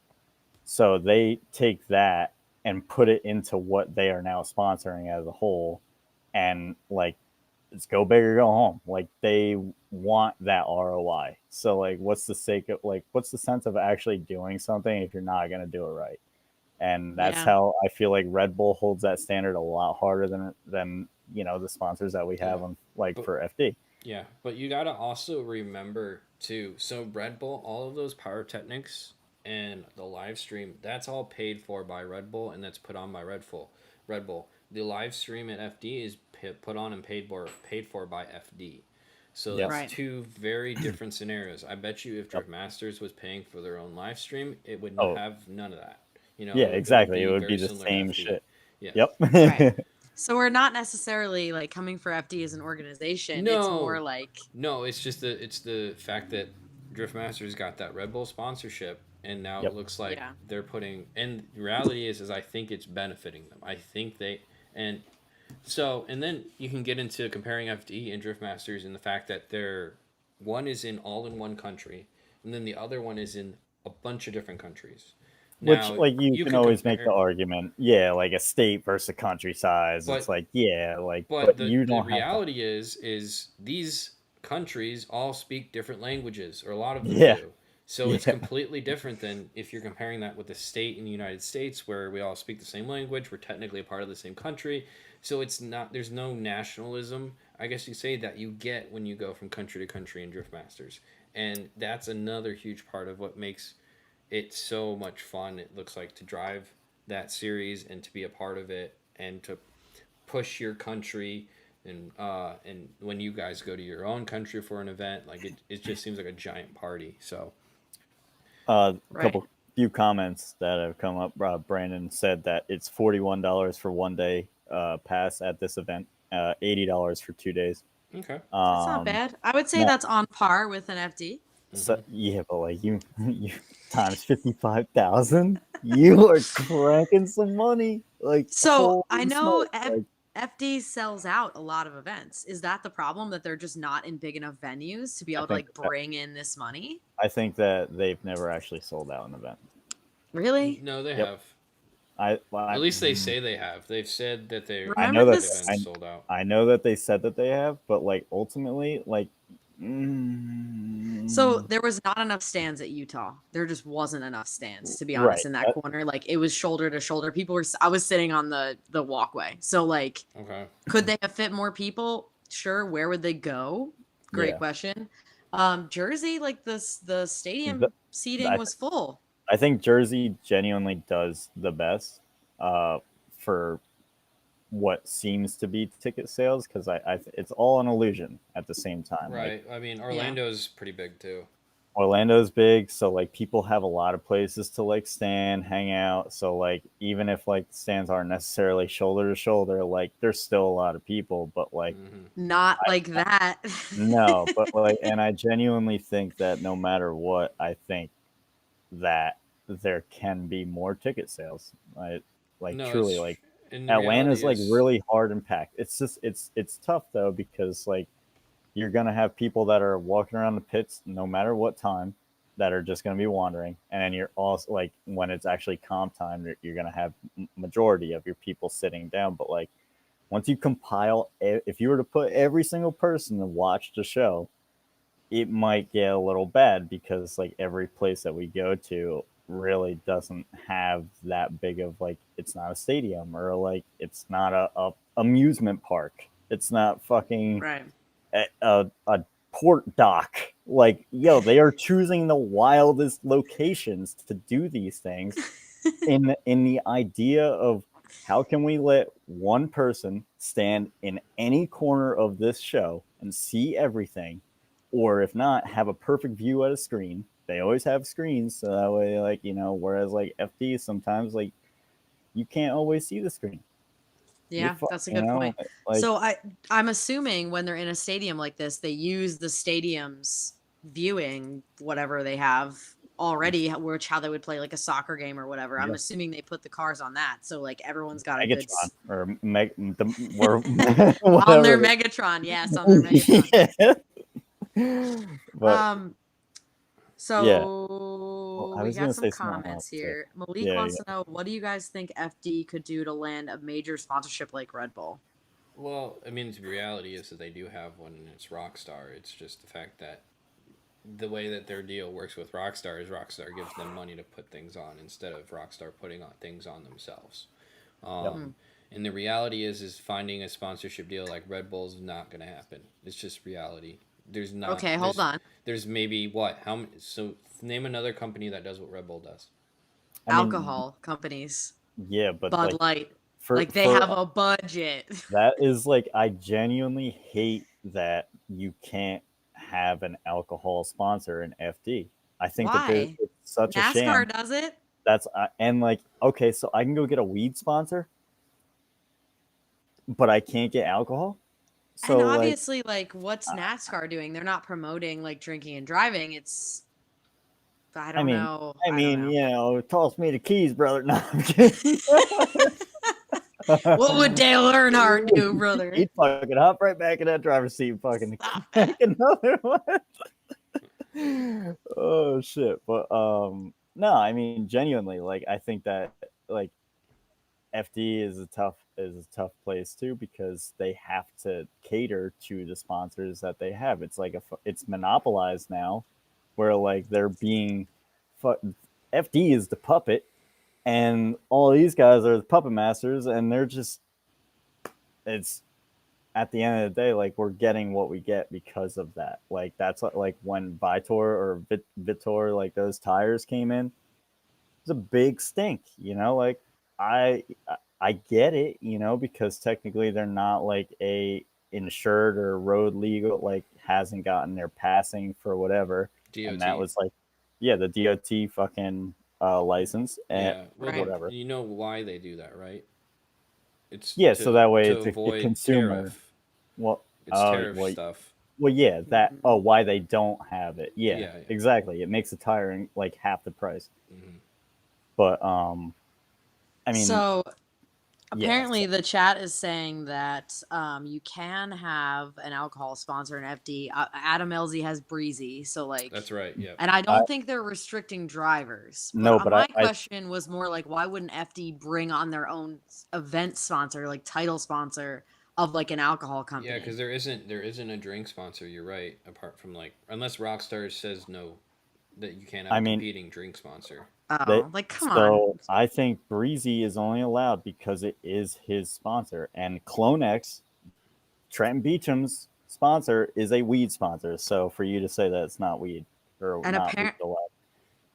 so they take that and put it into what they are now sponsoring as a whole. And like it's go big or go home. Like they want that ROI. So like what's the sake of like what's the sense of actually doing something if you're not gonna do it right? And that's Yeah. how I feel like Red Bull holds that standard a lot harder than the sponsors that we Yeah. have on like But for FD. Yeah, but you gotta also remember too. So Red Bull, all of those pyrotechnics and the live stream, that's all paid for by Red Bull, and that's put on by Red Bull. Red Bull. The live stream at FD is put on and paid for by FD. So Yep. that's Right. two very different scenarios. I bet you if Yep. Driftmasters was paying for their own live stream, it would Oh, have none of that. You know, yeah, it would exactly. It be would be very the similar to same FD. shit. Yeah. Right. Yep. So we're not necessarily like coming for FD as an organization. It's more No, like no, it's the fact that Driftmasters got that Red Bull sponsorship, and now it Yep. looks like yeah. they're putting. And the reality is I think it's benefiting them. I think they and so and then you can get into comparing FD and Driftmasters and the fact that they're one is in one country, and then the other one is in a bunch of different countries. Which, Now like, you you can could always make the compare, argument, yeah, like a state versus a country size. It's but like, yeah, like, But but you the don't have to. reality is these countries all speak different languages, or a lot of them Yeah, do. So it's yeah, completely different than if you're comparing that with a state in the United States where we all speak the same language, we're technically a part of the same country. So it's not there's no nationalism, I guess you say, that you get when you go from country to country in Drift Masters. And that's another huge part of what makes it so much fun. It looks like to drive that series and to be a part of it and to push your country and when you guys go to your own country for an event, like it just seems like a giant party. So a Right. couple few comments that have come up. Brandon said that it's $41 for 1 day pass at this event, $80 for 2 days. okay. That's not Um, bad. I would say now, that's on par with an FD. so Mm-hmm. yeah, but like you times 55,000, you are cranking some money. Like, So I holy know smokes! Like, FD sells out a lot of events. Is that the problem that they're just not in big enough venues to be I able to think like bring in this money? I think that they've never actually sold out an event. Really? No, they Yep. have. Well, At least they say they have. They've said that I Remember know that that this? events sold out. I know that they said that they have, but like ultimately, like, So mm, there was not enough stands at Utah. There just wasn't enough stands, to be honest, right? in that corner. Like it was shoulder to shoulder. People were. I was sitting on the walkway. So like, Okay. could they have fit more people? Sure. Where would they go? Great Yeah. question. Jersey, like the The, stadium seating I was full. I think Jersey genuinely does the best for what seems to be ticket sales because it's all an illusion at the same time. Like, Right. I mean, Yeah. Orlando's pretty big too. Orlando's big, so like people have a lot of places to like stand, hang out. So like even if like stands aren't necessarily shoulder to shoulder, like there's still a lot of people. But like Mm-hmm. Not like that. no, but like, and I genuinely think that no matter what, I think that there can be more ticket sales. Like No, truly, like and the Atlanta's reality like is really hard and packed. It's just it's tough though because like you're gonna have people that are walking around the pits no matter what time that are just gonna be wandering, and then you're also like when it's actually comp time, you're gonna have majority of your people sitting down. But like once you compile, if you were to put every single person to watch the show, it might get a little bad because like every place that we go to really doesn't have that big of like it's not a stadium or like it's not a amusement park. It's not fucking Right. a port dock. Like, yo, they are choosing the wildest locations to do these things in the idea of how can we let one person stand in any corner of this show and see everything, or if not, have a perfect view at a screen. They always have screens, so that way, like, whereas like FD sometimes like you can't always see the screen. Yeah, that's a good point. Like, So I'm assuming when they're in a stadium like this, they use the stadium's viewing whatever they have already, which how they would play like a soccer game or whatever. I'm yeah, assuming they put the cars on that, so like everyone's got a good Megatron or on their whatever. Megatron. Yes, on their Megatron. Yeah. But Um, yeah, well, so I we was got gonna some say something comments else too. here. Malik Yeah, wants to know, what do you guys think FD could do to land a major sponsorship like Red Bull? well, I mean, the reality is that they do have one, and it's Rockstar. It's just the fact that the way that their deal works with Rockstar is Rockstar gives them money to put things on instead of Rockstar putting on things on themselves. yep. Um, And the reality is finding a sponsorship deal like Red Bull is not going to happen. It's just reality. There's not. Okay, hold on. There's maybe what? How many? So name another company that does what Red Bull does. I mean, Alcohol companies. yeah, but Bud like Light. for Like they have a budget. that is like I genuinely hate that you can't have an alcohol sponsor in FD. I think that Why? it's such a sham. NASCAR does it. That's and like okay, so I can go get a weed sponsor, but I can't get alcohol. And So like, obviously, like, what's NASCAR doing? They're not promoting like drinking and driving. It's I I don't mean, know. I I don't mean, know. you know, toss me the keys, brother. No, I'm kidding. What would Dale Earnhardt do, brother? He'd fucking hop right back in that driver's seat, and fucking Stop make it. another one. Oh shit! But no, I mean, genuinely, like, I think that like FD is a tough place too because they have to cater to the sponsors that they have. It's like it's monopolized now, where like they're being, FD is the puppet, and all these guys are the puppet masters, and they're just it's at the end of the day, like we're getting what we get because of that. Like that's like when Vitor or Vitor, like those tires came in, it's a big stink, you know. Like I I get it, you know, because technically they're not like a insured or road legal, like hasn't gotten their passing for whatever, and that DOT. was like, yeah, the DOT fucking license and Yeah. Well, Right. whatever. you know why they do that, right? It's Yeah, so that way to it's a avoid consumer. tariff. Well, It's oh tariff well, stuff. well, yeah, that. Mhm. Oh, why they don't have it? Yeah, Yeah. Yeah. exactly. It makes the tire like half the price. Mm-hmm. But I mean, So yeah, so, apparently, the chat is saying that you can have an alcohol sponsor in FD. Adam Elzy has Breezy, so like, That's right. Yeah. and I I don't think they're restricting drivers. But no, but my I question was more like, why wouldn't FD bring on their own event sponsor, like title sponsor of like an alcohol Yeah, because company? there isn't a drink sponsor. You're right. Apart from like, unless Rockstar says no, that you can't have I a mean competing drink sponsor. they. Oh, like come on. So I think Breezy is only allowed because it is his sponsor, and Clonex, Trenton Beecham's sponsor, is a weed sponsor. So for you to say that it's not weed or And not legal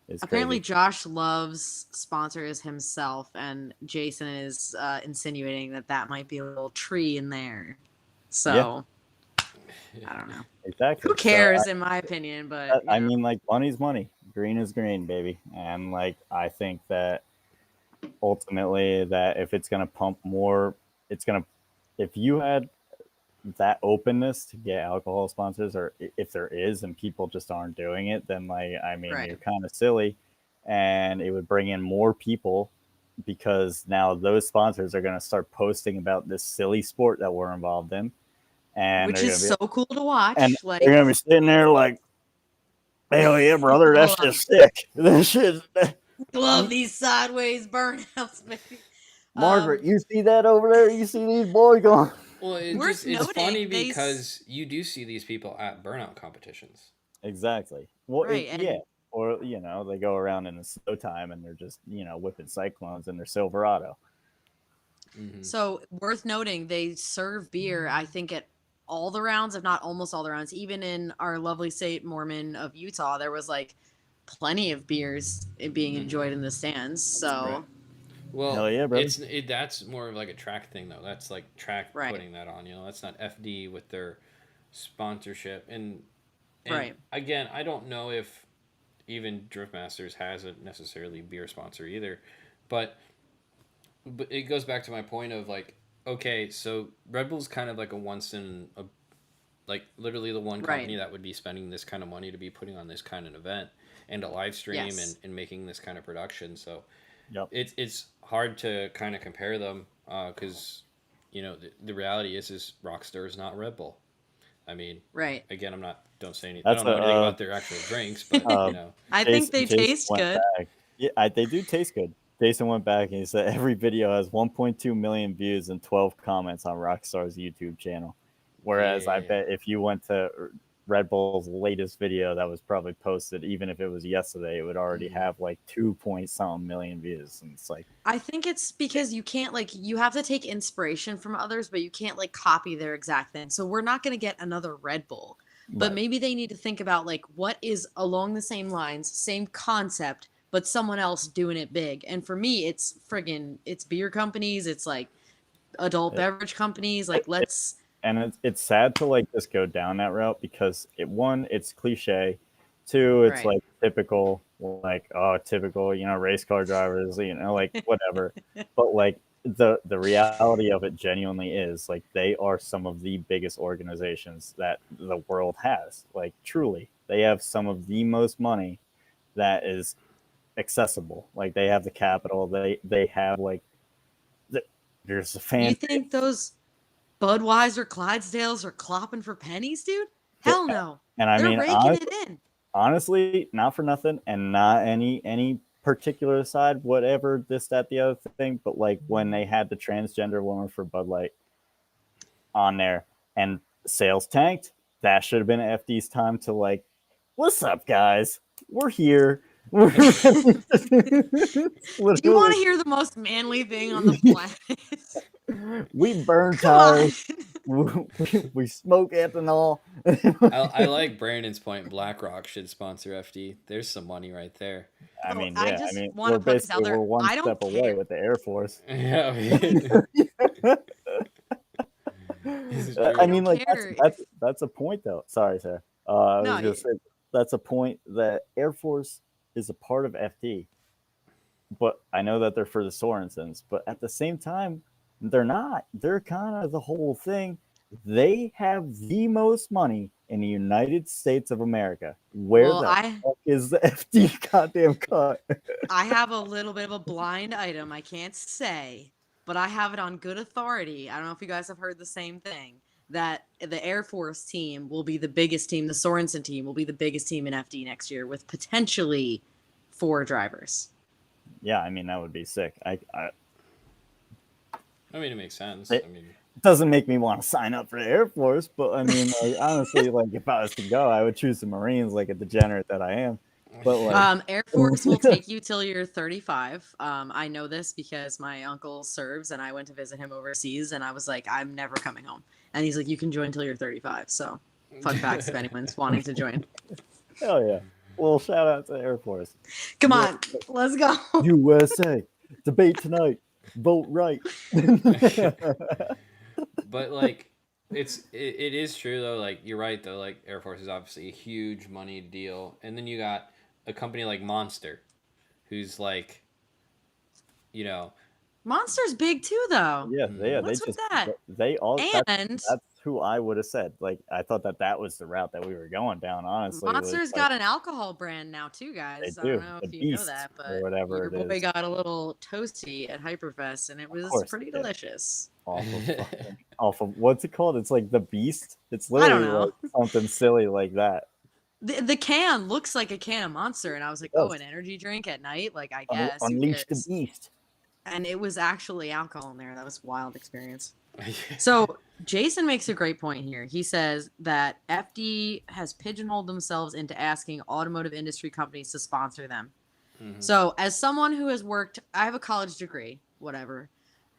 is apparently crazy. Josh Love's sponsor is himself, and Jason is insinuating that that might be a little tree in there. Yeah, So I don't know. Who exactly. So cares, in my opinion? But you I know, mean, like money's money, green is green, baby, and like I think that ultimately that if it's gonna pump more, it's gonna if you had that openness to get alcohol sponsors, or if there is and people just aren't doing it, then like I mean right? you're kind of silly, and it would bring in more people because now those sponsors are gonna start posting about this silly sport that we're involved in, and Which they're is gonna be so cool to and watch. they're Like, gonna be sitting there like, hell yeah, brother, hold that's on, just sick. This shit. love these sideways burnouts, baby. Margaret, Um, you see that over there? You see these boys going? Well, worth it's funny noting, because you do see these people at burnout competitions. Exactly. Well, right, yeah. and Or you know, they go around in the snow time and they're just whipping cyclones in their Silverado. Mm-hmm. so worth noting, they serve beer. I think at all the rounds, if not almost all the rounds. Even in our lovely state, Mormon of Utah, there was like plenty of beers being Mm-hmm. enjoyed in the stands. Right. So Hell Well, yeah, brother. that's more of like a track thing though. That's like track right, putting that on. That's not FD with their sponsorship. And right, again, I don't know if even Driftmasters has a necessarily beer sponsor either, but it goes back to my point of like, okay, so Red Bull's kind of like a once in a, like literally the one right. company that would be spending this kind of money to be putting on this kind of event and a live stream Yes, and making this kind of production. So Yep. it's hard to kind of compare them because the reality is Rockstar is not Red Bull. I mean, right. again, I'm not don't say anything. I That's don't know anything about their actual drinks, but uh, I think they Jason taste went good. back. Yeah, they do taste good. Jason went back and he said every video has 1.2 million views and 12 comments on Rockstar's YouTube channel. Whereas I yeah, bet if you went to Red Bull's latest video that was probably posted, even if it was yesterday, it would already have like 2 point something million views. And it's like, I think it's because you can't you have to take inspiration from others, but you can't copy their exact thing. So we're not going to get another Red Bull, but right. maybe they need to think about what is along the same lines, same concept, but someone else doing it big. And for me, it's it's beer companies, it's adult beverage companies. Let's. And it's sad to like just go down that route because it's cliche. Two, it's Right. like typical, typical, race car drivers, like whatever. But like the reality of it genuinely is like they are some of the biggest organizations that the world has. Like truly, they have some of the most money that is accessible. Like they have the capital. They have there's a You fan. think those Budweiser Clydesdales are clopping for pennies, dude? Hell no. And I They're mean, raking it in. honestly, not for nothing, and not any particular side, whatever this, that, the other thing. But like when they had the transgender woman for Bud Light on there, and sales tanked, that should have been FD's time to like, what's up, guys? We're here. Do you want to hear the most manly thing on the planet? We burn Come tires. We smoke ethanol. I like Brandon's point. BlackRock should sponsor FD. There's some money right there. I mean, I yeah. just I mean, want to put this out there. we're one I don't step away care. with the Air Force. Yeah. I mean, like care that's a point, though. Sorry, Sarah. I No, was gonna say that's a point that Air Force is a part of FD, but I know that they're for the Sorensens. But at the same time, they're not. They're kind of the whole thing. They have the most money in the United States of America. Where fuck is the FD goddamn cut? I have a little bit of a blind item. I can't say, but I have it on good authority. I don't know if you guys have heard the same thing, that the Air Force team will be the biggest team. The Sorensen team will be the biggest team in FD next year with potentially 4 drivers. Yeah, I mean, that would be sick. I mean, it makes sense. It doesn't make me want to sign up for the Air Force, but I mean, like, honestly, like if I was to go, I would choose the Marines, like a degenerate that I am. But like, Air Force will take you till you're 35. I know this because my uncle serves, and I went to visit him overseas, and I was like, I'm never coming home. And he's like, you can join till you're 35. So, fun facts if anyone's wanting to join. Hell yeah! Well, shout out to the Air Force. Come on, let's go. USA, debate tonight. Vote right. But like, it is true though. Like you're right though. Like Air Force is obviously a huge money deal, and then you got a company like Monster, who's like, Monster's big too, though. Yeah, What's with that? They all and that's who I would have said. Like I thought that was the route that we were going down. Honestly, Monster's got an alcohol brand now too, guys. They do. I don't know if you know that, but whatever your boy got a little toasty at Hyperfest, and it was pretty delicious. Off of what's it called? It's like the Beast. It's literally like something silly like that. The can looks like a can of Monster, and I was like, oh, an energy drink at night? Like, I guess. Unleash the Beast. And it was actually alcohol in there. That was a wild experience. So Jason makes a great point here. He says that FD has pigeonholed themselves into asking automotive industry companies to sponsor them. Mm-hmm. So as someone who has worked, I have a college degree, whatever.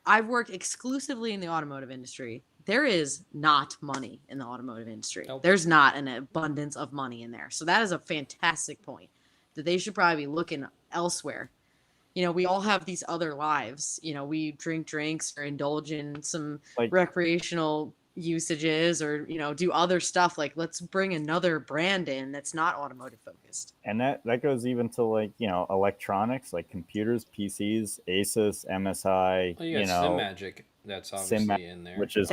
I've worked exclusively in the automotive industry. There is not money in the automotive industry. Nope. There's not an abundance of money in there. So that is a fantastic point that they should probably be looking elsewhere. We all have these other lives. We drink drinks or indulge in some recreational usages or, do other stuff. Like, let's bring another brand in that's not automotive focused. And that goes even to electronics, like computers, PCs, Asus, MSI. Well, you got SimMagic. That's obviously in there. Which is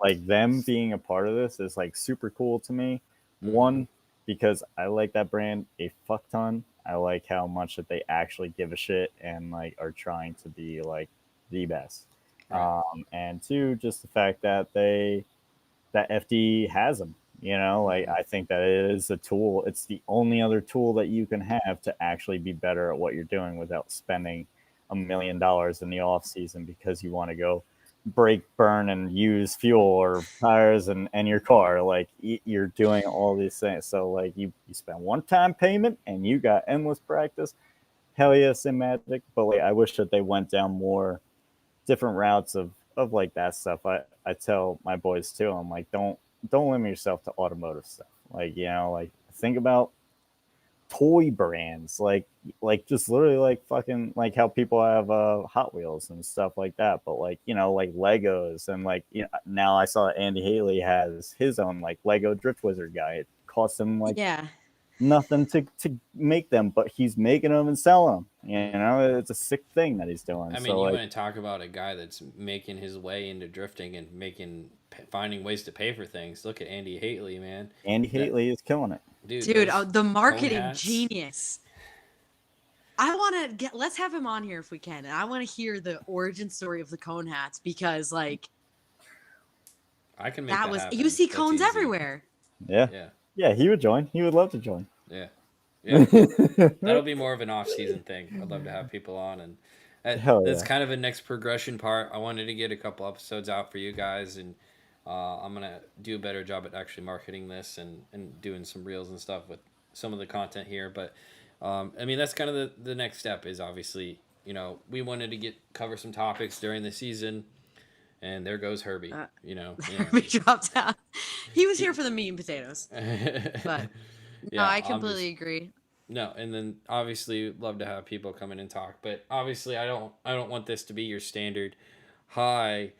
like them being a part of this is like super cool to me. Mm-hmm. One, because I like that brand a fuck ton. I like how much that they actually give a shit and like are trying to be like the best. Right. And two, just the fact that that FD has them. Like I think that it is a tool. It's the only other tool that you can have to actually be better at what you're doing without spending $1 million in the off season because you want to go brake burn and use fuel or tires and your car. Like you're doing all these things. So like you spend one-time payment and you got endless practice. Hell yeah, sim magic. But like I wish that they went down more different routes of like that stuff. I tell my boys too. I'm like, don't limit yourself to automotive stuff. Like like think about toy brands, like just literally like fucking like how people have Hot Wheels and stuff like that. But like like Legos and like now I saw Andy Haley has his own like Lego Drift Wizard guy. It costs him like Yeah. nothing to make them, but he's making them and selling them. It's a sick thing that he's doing. I mean, So you like, want to talk about a guy that's making his way into drifting and finding ways to pay for things. Look at Andy Haley, man. Andy That Haley is killing it. Dude, the cone marketing hats. genius. I want to let's have him on here if we can. And I want to hear the origin story of the cone hats because like I can make that happen. You see That's cones easy. everywhere. Yeah, he would join. He would love to join. Yeah. That'll be more of an off-season thing. I'd love to have people on, and that's kind of a next progression part. I wanted to get a couple episodes out for you guys, and I'm gonna do a better job at actually marketing this and doing some reels and stuff with some of the content here. But I mean, that's kind of the next step. Is obviously we wanted to cover some topics during the season. And there goes Herbie. Herbie dropped out. He was here for the meat and potatoes. But no, I completely agree. No, and then obviously love to have people come in and talk. But obviously I don't want this to be your standard. Hi,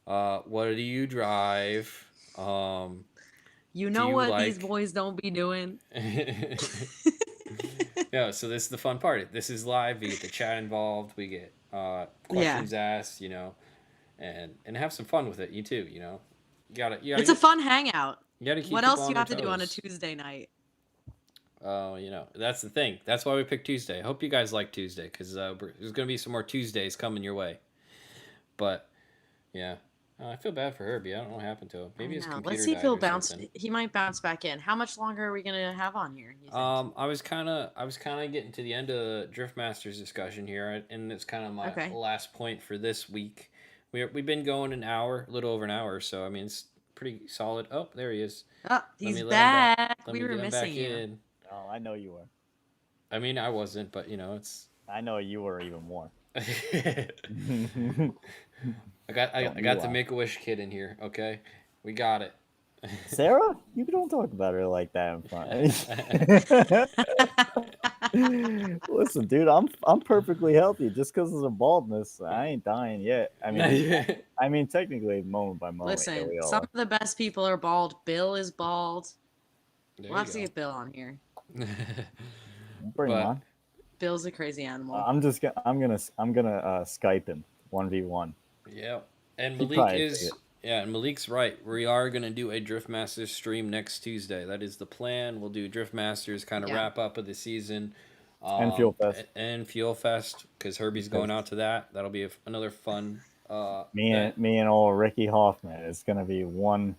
what do you drive? You know what these boys don't be doing. Yeah, so this is the fun part. This is live. We get the chat involved. We get questions asked. And have some fun with it. You too. You gotta. It's a fun hangout. You gotta keep. What else do you have to do on a Tuesday night? Oh, that's the thing. That's why we picked Tuesday. I hope you guys like Tuesday because there's gonna be some more Tuesdays coming your way. But yeah, I feel bad for Herbie. I don't know what happened to him. Maybe his computer. Let's see if he'll bounce. He might bounce back in. How much longer are we gonna have on here? I was kind of getting to the end of the Driftmasters discussion here, and it's kind of my last point for this week. We've been going an hour, a little over an hour, so I mean it's pretty solid. Oh, there he is. Oh, he's back. We were missing you. In. Oh, I know you were. I mean, I wasn't, but it's. I know you were even more. I got the Make-A-Wish kid in here. Okay, we got it. Sarah, you don't talk about her like that in front. Listen, dude, I'm perfectly healthy. Just because of the baldness, I ain't dying yet. I mean, technically, moment by moment. Listen, some of the best people are bald. Bill is bald. We'll have to get Bill on here. Bring him on. Bill's a crazy animal. I'm gonna Skype him 1v1. Yeah, and Malik is. Yeah, and Malik's right. We are going to do a Driftmasters stream next Tuesday. That is the plan. We'll do Driftmasters, kind of wrap up of the season. And Fuel Fest. And Fuel Fest, because Herbie's going out to that. That'll be another fun... Me and old Ricky Hoffman. It's going to be one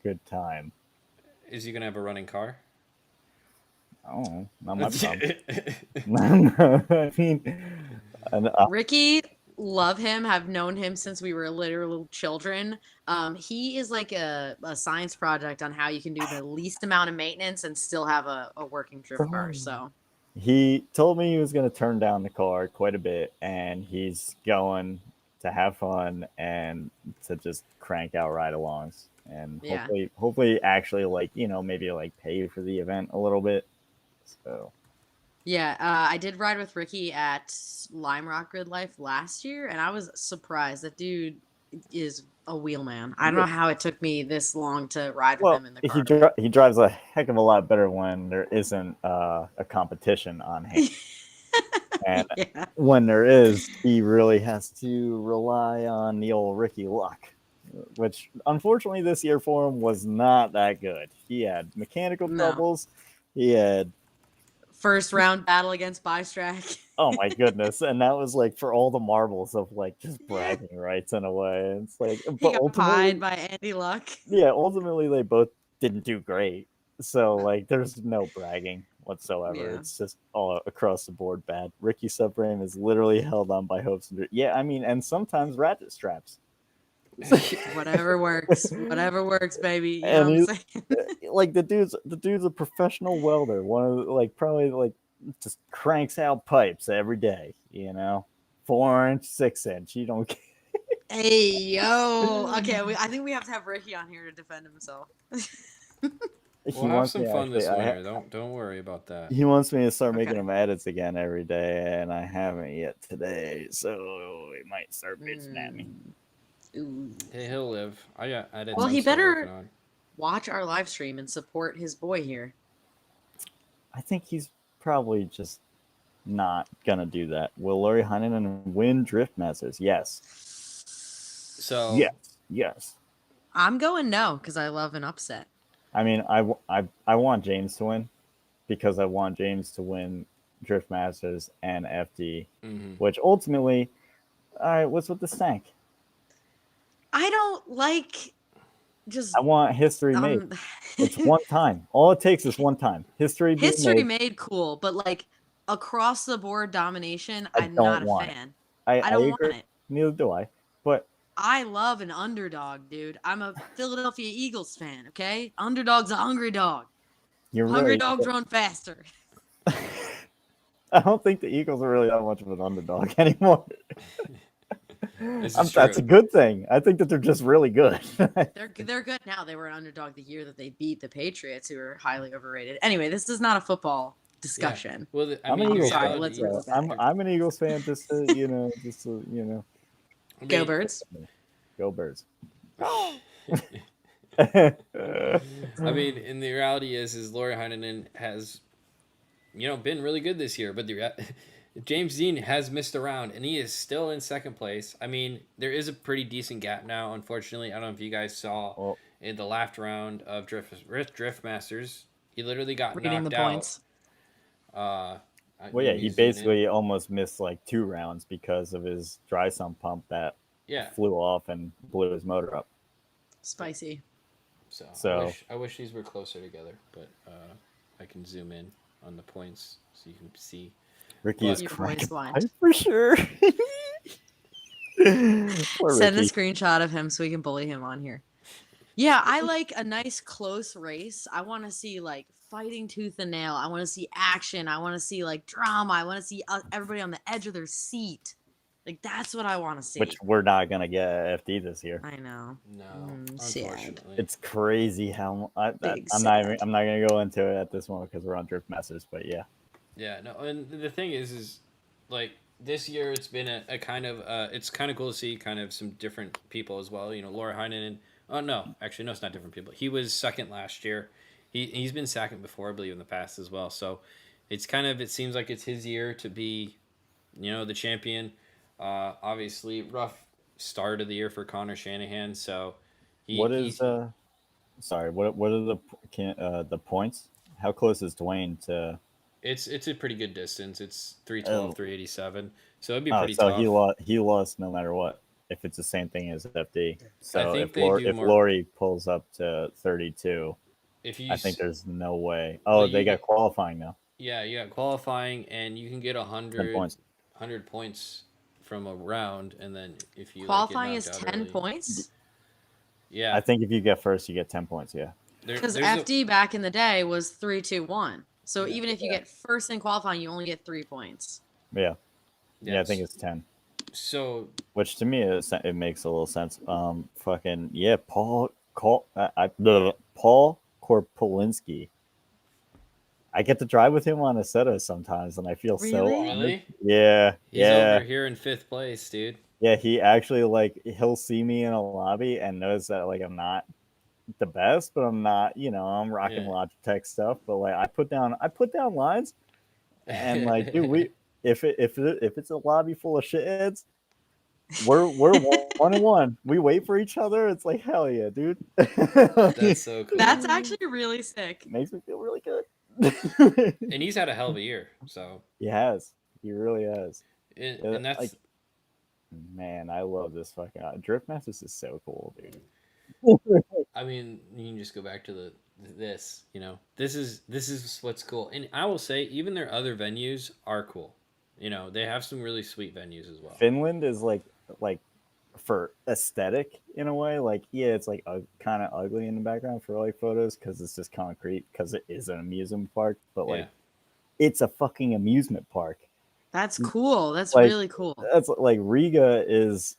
good time. Is he going to have a running car? Oh, not my problem. I mean... Ricky... Love him, have known him since we were literal children. He is like a science project on how you can do the least amount of maintenance and still have a working drift car. So he told me he was going to turn down the car quite a bit, and he's going to have fun and to just crank out ride-alongs, and hopefully actually maybe pay for the event a little bit. So. Yeah, I did ride with Ricky at Lime Rock Grid Life last year, and I was surprised. That dude is a wheelman. I don't know how it took me this long to ride with him in the car. He drives a heck of a lot better when there isn't a competition on hand. And when there is, he really has to rely on the old Ricky luck, which unfortunately this year for him was not that good. He had mechanical troubles. He had first round battle against Bystrack. Oh my goodness. And that was for all the marbles of just bragging rights in a way. It's but he got pied by Andy Luck. Yeah, ultimately they both didn't do great. So there's no bragging whatsoever. Yeah. It's just all across the board bad. Ricky subframe is literally held on by hopes and and sometimes ratchet straps. Whatever works. Whatever works, baby. You And know what I'm saying? like the dude's a professional welder. One of like probably like just cranks out pipes every day. 4-inch, 6-inch. You don't. Hey, yo. Okay, I think we have to have Ricky on here to defend himself. He We'll have wants some me fun actually. this winter. Don't worry about that. He wants me to start Okay. making him edits again every day, and I haven't yet today. So he might start bitching at me. Ooh. Hey, he'll live. I got edits. Well, I'm he still better working on. watch our live stream and support his boy here. I think he's probably just not gonna do that. Will Laurie Heinen win Driftmasters? Yes. So Yes. I'm going no because I love an upset. I mean, I want James to win because I want James to win Driftmasters and FD, which ultimately, all right, what's with the stank? I don't like just. I want history made. It's one time. All it takes is one time. History made cool, but like across the board domination, I'm don't not a want fan. I don't agree. want it. Neither do I. But I love an underdog, dude. I'm a Philadelphia Eagles fan, okay? Underdog's a hungry dog. you're Hungry right. dogs run faster. I don't think the Eagles are really that much of an underdog anymore. That's a good thing. I think that they're just really good. They're good now. They were an underdog the year that they beat the Patriots, who are highly overrated. Anyway, this is not a football discussion. Yeah. Well, I'm an Eagles fan. Let's so I'm an Eagles fan. Just to, Go Birds. Go Birds. I mean, and the reality is Laurie Heinonen has, been really good this year, but James Dean has missed a round, and he is still in second place. I mean, there is a pretty decent gap now, unfortunately. I don't know if you guys saw in the last round of Driftmasters, he literally got knocked out. Points. Well, yeah, he basically almost missed like 2 rounds because of his dry sump pump that flew off and blew his motor up. Spicy. So I wish these were closer together, but I can zoom in on the points so you can see. Ricky is cranking for sure. Send a screenshot of him so we can bully him on here. Yeah, I like a nice close race. I want to see like fighting tooth and nail. I want to see action. I want to see like drama. I want to see everybody on the edge of their seat. Like that's what I want to see. Which we're not gonna get at FD this year. I know. No, unfortunately, it's crazy how I'm not gonna go into it at this moment because we're on Driftmasters. But yeah. Yeah, no, and the thing is like this year it's been a kind of it's kind of cool to see kind of some different people as well. Laura Heinonen. Oh no, actually no, it's not different people. He was second last year. He's been second before, I believe, in the past as well. So it seems like it's his year to be, the champion. Obviously, rough start of the year for Connor Shanahan. So what are the points? How close is Dwayne to? It's a pretty good distance. It's 312, 387. So it'd be pretty tough. So he lost no matter what. If it's the same thing as FD. So if Laurie pulls up to 32, I think there's no way. Oh, they got qualifying now. Yeah, you got qualifying, and you can get 100 points from a round, and then if you qualifying is 10 points. Yeah, I think if you get first, you get 10 points. Yeah, because FD back in the day was 3-2-1. So even if you get first in qualifying, you only get 3 points. Yeah, I think it's 10. So, which to me it makes a little sense. Fucking yeah, Paul Korpolinski. I get to drive with him on Assetto sometimes, and I feel so honored. Yeah, he's over here in 5th place, dude. Yeah, he actually he'll see me in a lobby and knows that I'm not the best, but I'm not. I'm rocking Logitech stuff, but I put down lines, and dude, if it's a lobby full of shitheads, we're 1-1. We wait for each other. It's like hell yeah, dude. That's so cool. That's actually really sick. Makes me feel really good. And he's had a hell of a year, so he has. He really has. And that's man, I love this fucking Driftmasters is so cool, dude. I mean, you can just go back to this. This is what's cool, and I will say even their other venues are cool. They have some really sweet venues as well. Finland is like for aesthetic in a way. Like, yeah, it's like kind of ugly in the background for like photos because it's just concrete because it is an amusement park. But like, it's a fucking amusement park. That's cool. That's Like, really cool. that's like Riga is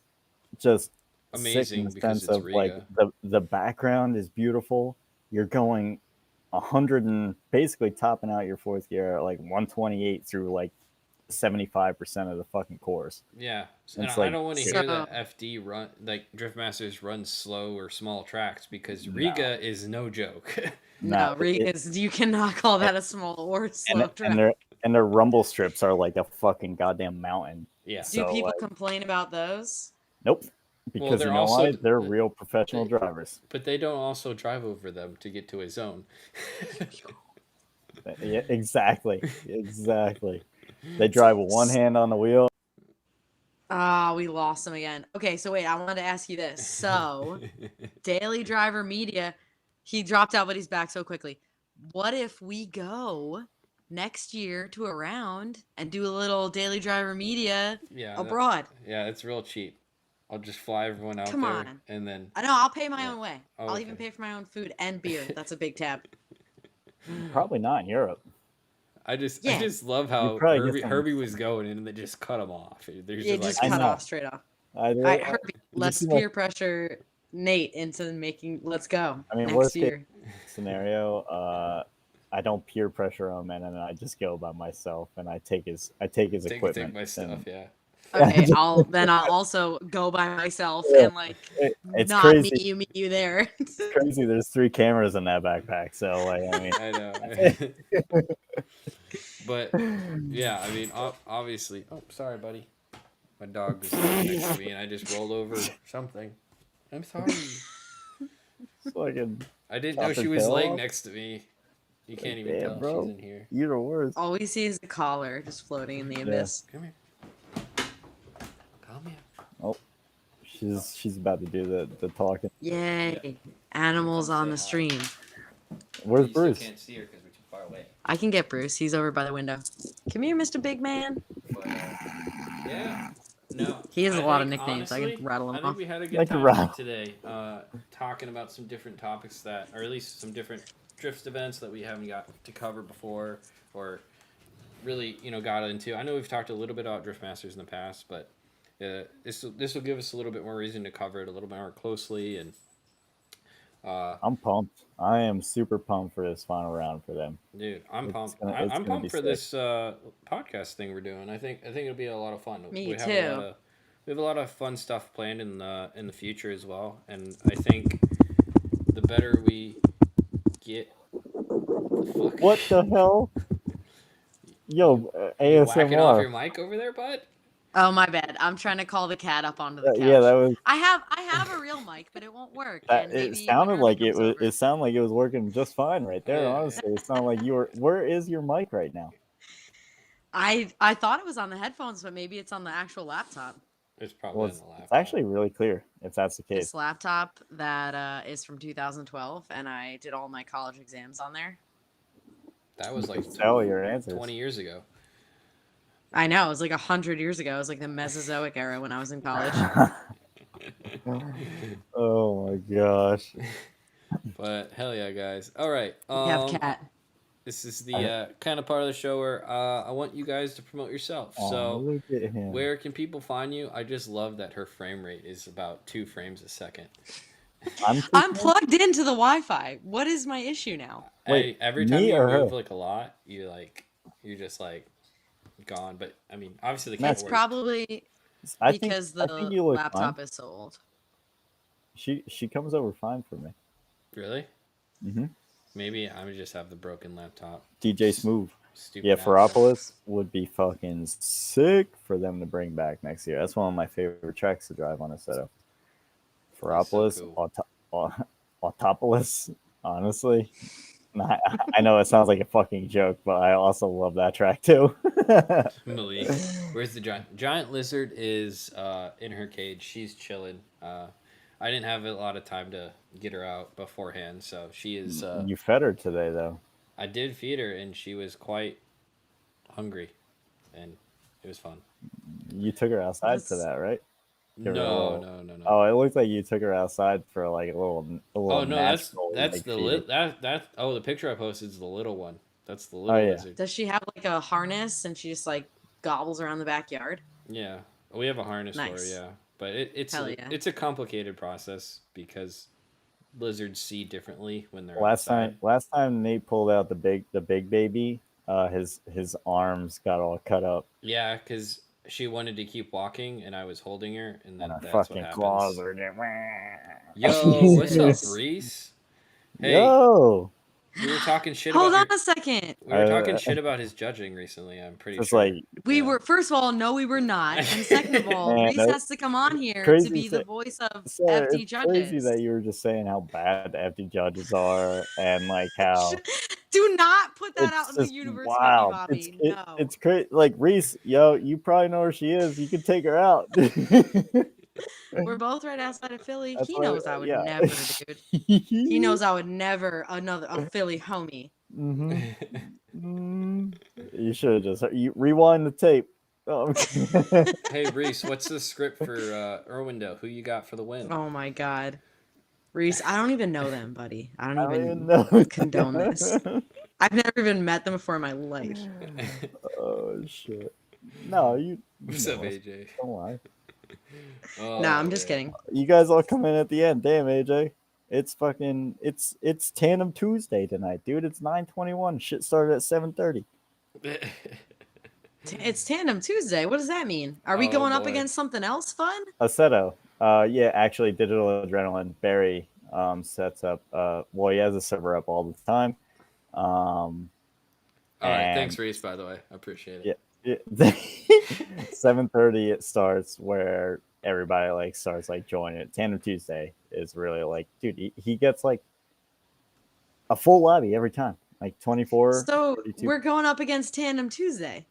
just sick in amazing the because sense it's of like Riga. the background is beautiful. You're going 100 and basically topping out your fourth gear at like 128 through like 75% of the fucking course. Yeah, and It's I like, don't want to dude, hear So that FD run like Driftmasters run slow or small tracks because no, Riga is no joke. no, no, Riga's you cannot call that a small or slow and track. their rumble strips are like a fucking goddamn mountain. Yeah. Do So people like, complain about those? nope, Well, because you they're know why? also, They're real professional they, drivers. but they don't also drive over them to get to a zone. Yeah, exactly, exactly. They drive with one hand on the wheel. Ah, we lost him again. Okay, so wait, I wanted to ask you this. So, Daily Driver Media, he dropped out, but he's back so quickly. What if we go next year to a round and do a little Daily Driver Media Yeah, abroad? yeah, it's real cheap. I'll just fly everyone out Come there on. and then. I know, I'll pay my Yeah. own way. Oh, I'll even okay. pay for my own food and beer. That's a big tab. Probably not in Europe. I Yeah, just love You how probably get some. Herbie was going and they just cut him off. There's it just just like, I cut know. off straight off. I, All right, I, Herbie, it just let's seemed like, peer pressure Nate into making. Let's go I mean, next worst case year. scenario, I don't peer pressure him, and then I just go by myself, and I take his take equipment. my stuff. Yeah. Okay, I'll also go by myself Yeah, and like it's not crazy. meet you there. It's crazy. There's 3 cameras in that backpack, so like, I mean, I know. But yeah, I mean, obviously. Oh, sorry, buddy. My dog was next to me, and I just rolled over something. I'm sorry. fucking I didn't know chop she his was tail laying off. next to me. You can't Like, even damn, tell bro, she's in here. you're the worst. All we see is the collar just floating in the Yeah. abyss. Come here. Come here. Oh, she's about to do the talking. Yay! Animals on the stream. Where's Bruce? Can't see her because we're too far away. I can get Bruce. He's over by the window. Come here, Mr. Big Man. But yeah, no. He has a lot of think, nicknames. I honestly, can rattle I them think off. we had a good Like a time rattle. today, talking about some different topics that, or at least some different drift events that we haven't got to cover before, or really, got into. I know we've talked a little bit about Driftmasters in the past, but this will give us a little bit more reason to cover it a little bit more closely. And I'm pumped. I am super pumped for this final round for them. dude, I'm pumped. It's I'm gonna pumped be for sick. this podcast thing we're doing. I think it'll be a lot of fun. Me we have too. we have a lot of fun stuff planned in the future as well. And I think the better we get. What the hell? Yo, You whacking off your ASMR. mic over there, bud? Oh my bad. I'm trying to call the cat up onto the couch. Yeah, that was. I have a real mic, but it won't work. And It maybe sounded when like Herbie it comes was. over- It sounded like it was working just fine right there. Yeah. Honestly, it sounded like you were. Where is your mic right now? I thought it was on the headphones, but maybe it's on the actual laptop. It's probably Well, in the laptop. it's actually really clear if that's the case. This laptop that is from 2012, and I did all my college exams on there. That was like Tell your answers. 20 years ago. I know, it was like 100 years ago. It was like the Mesozoic era when I was in college. Oh my gosh. But hell yeah, guys. All right. We have cat. This is the kind of part of the show where I want you guys to promote yourself. Oh, So look at him. where can people find you? I just love that her frame rate is about 2 frames a second. I'm plugged into the Wi-Fi. What is my issue now? Wait, every time me you or her? move like a lot, you're just like gone. But I mean, obviously the camera It's works. probably I think because the you look laptop fine. is so old. She comes over fine for me. Really. Mm-hmm. Maybe I would just have the broken laptop. DJ Smooth. Stupid. Yeah, app. Ferropolis would be fucking sick for them to bring back next year. That's one of my favorite tracks to drive on a setup. Ferropolis, so Autopolis, honestly. I know it sounds like a fucking joke, but I also love that track too. Malik. Where's the giant? Giant lizard is in her cage. She's chilling. I didn't have a lot of time to get her out beforehand, so she is. You fed her today, though. I did feed her, and she was quite hungry, and it was fun. You took her outside for that, right? Give her a No, little. no, no, no. Oh, it looked like you took her outside for like a Oh little no, natural that's like the feeding. the picture I posted is the little one. That's the Oh little yeah, lizard. Does she have like a harness and she just like gobbles around the backyard? Yeah, we have a harness for her. Nice. Yeah, but Hell yeah. it's a complicated process because lizards see differently when they're last outside. time Nate pulled out the big baby, his arms got all cut up Yeah, because she wanted to keep walking, and I was holding her, and and then her that's what fucking claws happens. are just. Yo, what's up, Jesus. Reese? Hey, Yo, we were talking shit Hold about on your. a second. We were talking uh, shit about his judging recently. I'm pretty just sure. like We Yeah. were, first of all, no, we were not. And second of all, man, Reese has to come on here to crazy. be the voice of Sarah, FD it's crazy judges. that you were just saying how bad the empty judges are and like how Do not put that out it's in the just universe with me, wild. Bobby. No. It's crazy. Like Reese, yo, you probably know where she is. You can take her out. We're both right outside of Philly. That's He why, knows I would yeah. never, dude. He knows I would never a Philly homie. Mm-hmm. You should have just you rewind the tape. Oh, Hey Reese, what's the script for Irwindale? Who you got for the win? Oh my god. Reese, I don't even know them, buddy. I don't I don't even even know. condone this. I've never even met them before in my life. Oh shit! No, you What's know up, us. AJ? Don't lie. Nah, Oh I'm just man. kidding. You guys all come in at the end. Damn, AJ. It's fucking it's Tandem Tuesday tonight, dude. It's 9:21. Shit started at 7:30. It's Tandem Tuesday. What does that mean? Are we Oh, going up boy. against something else fun? Aceto. Yeah, actually, Digital Adrenaline. Barry sets up. Well, he has a server up all the time. All right, thanks And Reese. By the way, I appreciate yeah, it. 7:30 it starts where everybody like starts like joining it. Tandem Tuesday is really like, dude, he gets like a full lobby every time, like 24, So 32. we're going up against Tandem Tuesday.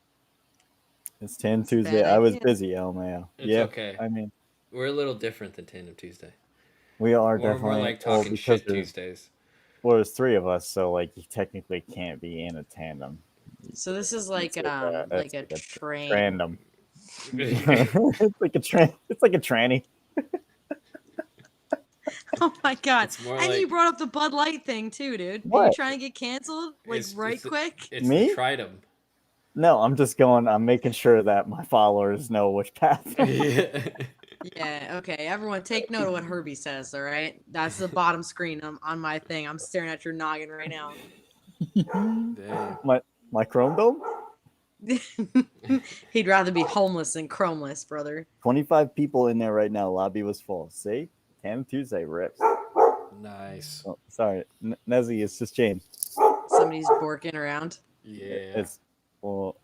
It's 10 That's a Tuesday. bad I was idea. busy, LMAO. It's Yeah, okay. I mean, We're a little different than Tandem Tuesday. we are More definitely like talking because shit Tuesdays. there's three of us, so like you technically can't be in a tandem. So this is like It's like a like a train. random. It's like a It's like a tranny. Oh my god! It's more And like you brought up the Bud Light thing too, dude. Are you What? trying to get canceled like right quick? It's Me? the Tridem. No, I'm just going. I'm making sure that my followers know which path. Yeah. Okay. Everyone, take note of what Herbie says. All right. That's the bottom screen on my thing. I'm staring at your noggin right now. Damn. my Chrome Dome. He'd rather be homeless than chromeless, brother. 25 people in there right now. Lobby was full. See, Tandem Tuesday rips. Nice. Oh, sorry, Nezzy. It's just Jane. Somebody's borking around. Yeah. It's well,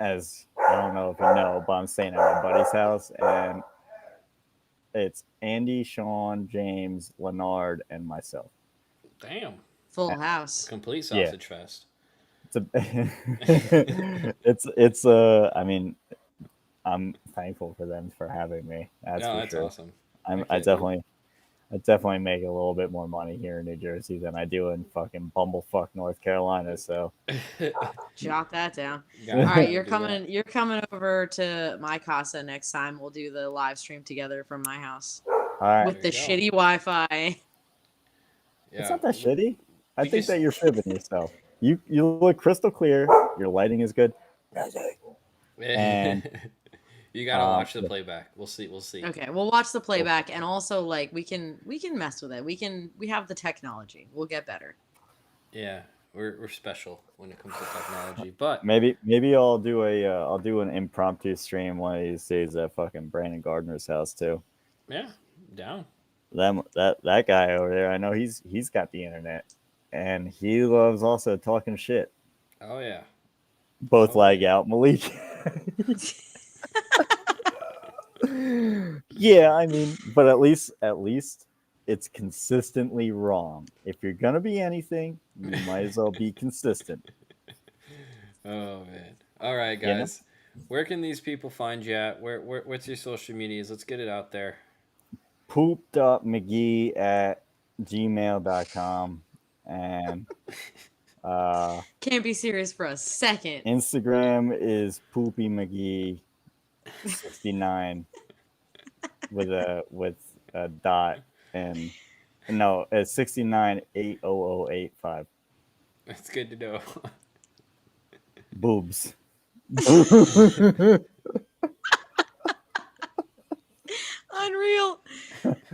as I don't know if you know, but I'm staying at my buddy's house, and it's Andy, Sean, James, Leonard, and myself. Damn. Full house. Complete Yeah. sausage fest. It's I mean, I'm thankful for them for having me. That's No, for that's sure. awesome. I Okay. definitely make a little bit more money here in New Jersey than I do in fucking bumblefuck North Carolina. So Jot that down. Gotta All right, do that. you're coming over to my casa next time. We'll do the live stream together from my house all right, with the There you go. shitty Wi-Fi. it's Yeah. not that shitty. I We think just- that you're fibbing yourself. You look crystal clear. Your lighting is good. And you gotta watch the playback. We'll see. We'll see. Okay, we'll watch the playback and also like we can mess with it. We have the technology. We'll get better. Yeah, we're special when it comes to technology. But maybe I'll do an impromptu stream one of these days at fucking Brandon Gardner's house too. yeah, down. That guy over there, I know he's got the internet, and he loves also talking shit. Oh yeah. Both Oh, lag out, Malik. Yeah, I mean, but at least it's consistently wrong. If you're gonna be anything, you might as well be consistent. Oh man. All right, You know? guys. Where can these people find you at? What's your social medias? Let's get it out there. poop.mcgee@gmail.com and Can't be serious for a second. Instagram is poopymcgee69 with a dot and no, it's 69,800,85 That's good to know. boobs. Unreal.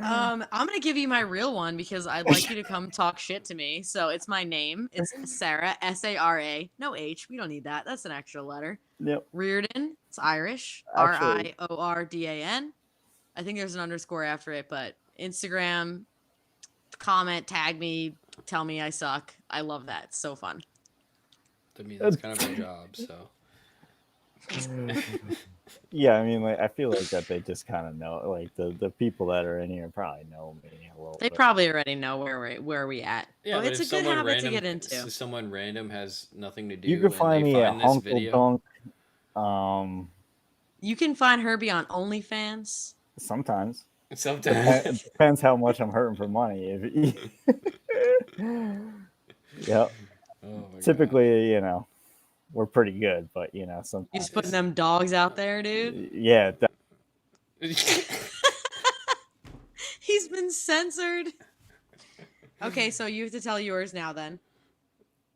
I'm gonna give you my real one because I'd like you to come talk shit to me. So it's my name. It's Sarah, Sara. No H. We don't need that. That's an extra letter. Yep. Reardon. It's Irish. Actually- Riordan. I think there's an underscore after it, but Instagram, comment, tag me, tell me I suck. I love that. It's so fun. I mean, that's kind of our job, so. Yeah, I mean, like I feel like that they just kind of know, like the people that are in here probably know me a little They bit. probably already know where we at. Yeah, but it's a good habit to get into. Someone random has nothing to do. You can find and me they at find this video. Honkle You can find Herbie on OnlyFans. Sometimes. Sometimes. It depends how much I'm hurting for money. Yep. Oh my Typically, you know, we're pretty good, but you know, You sometimes. just putting them dogs out there, dude. Yeah. He's been censored. Okay, so you have to tell yours now then.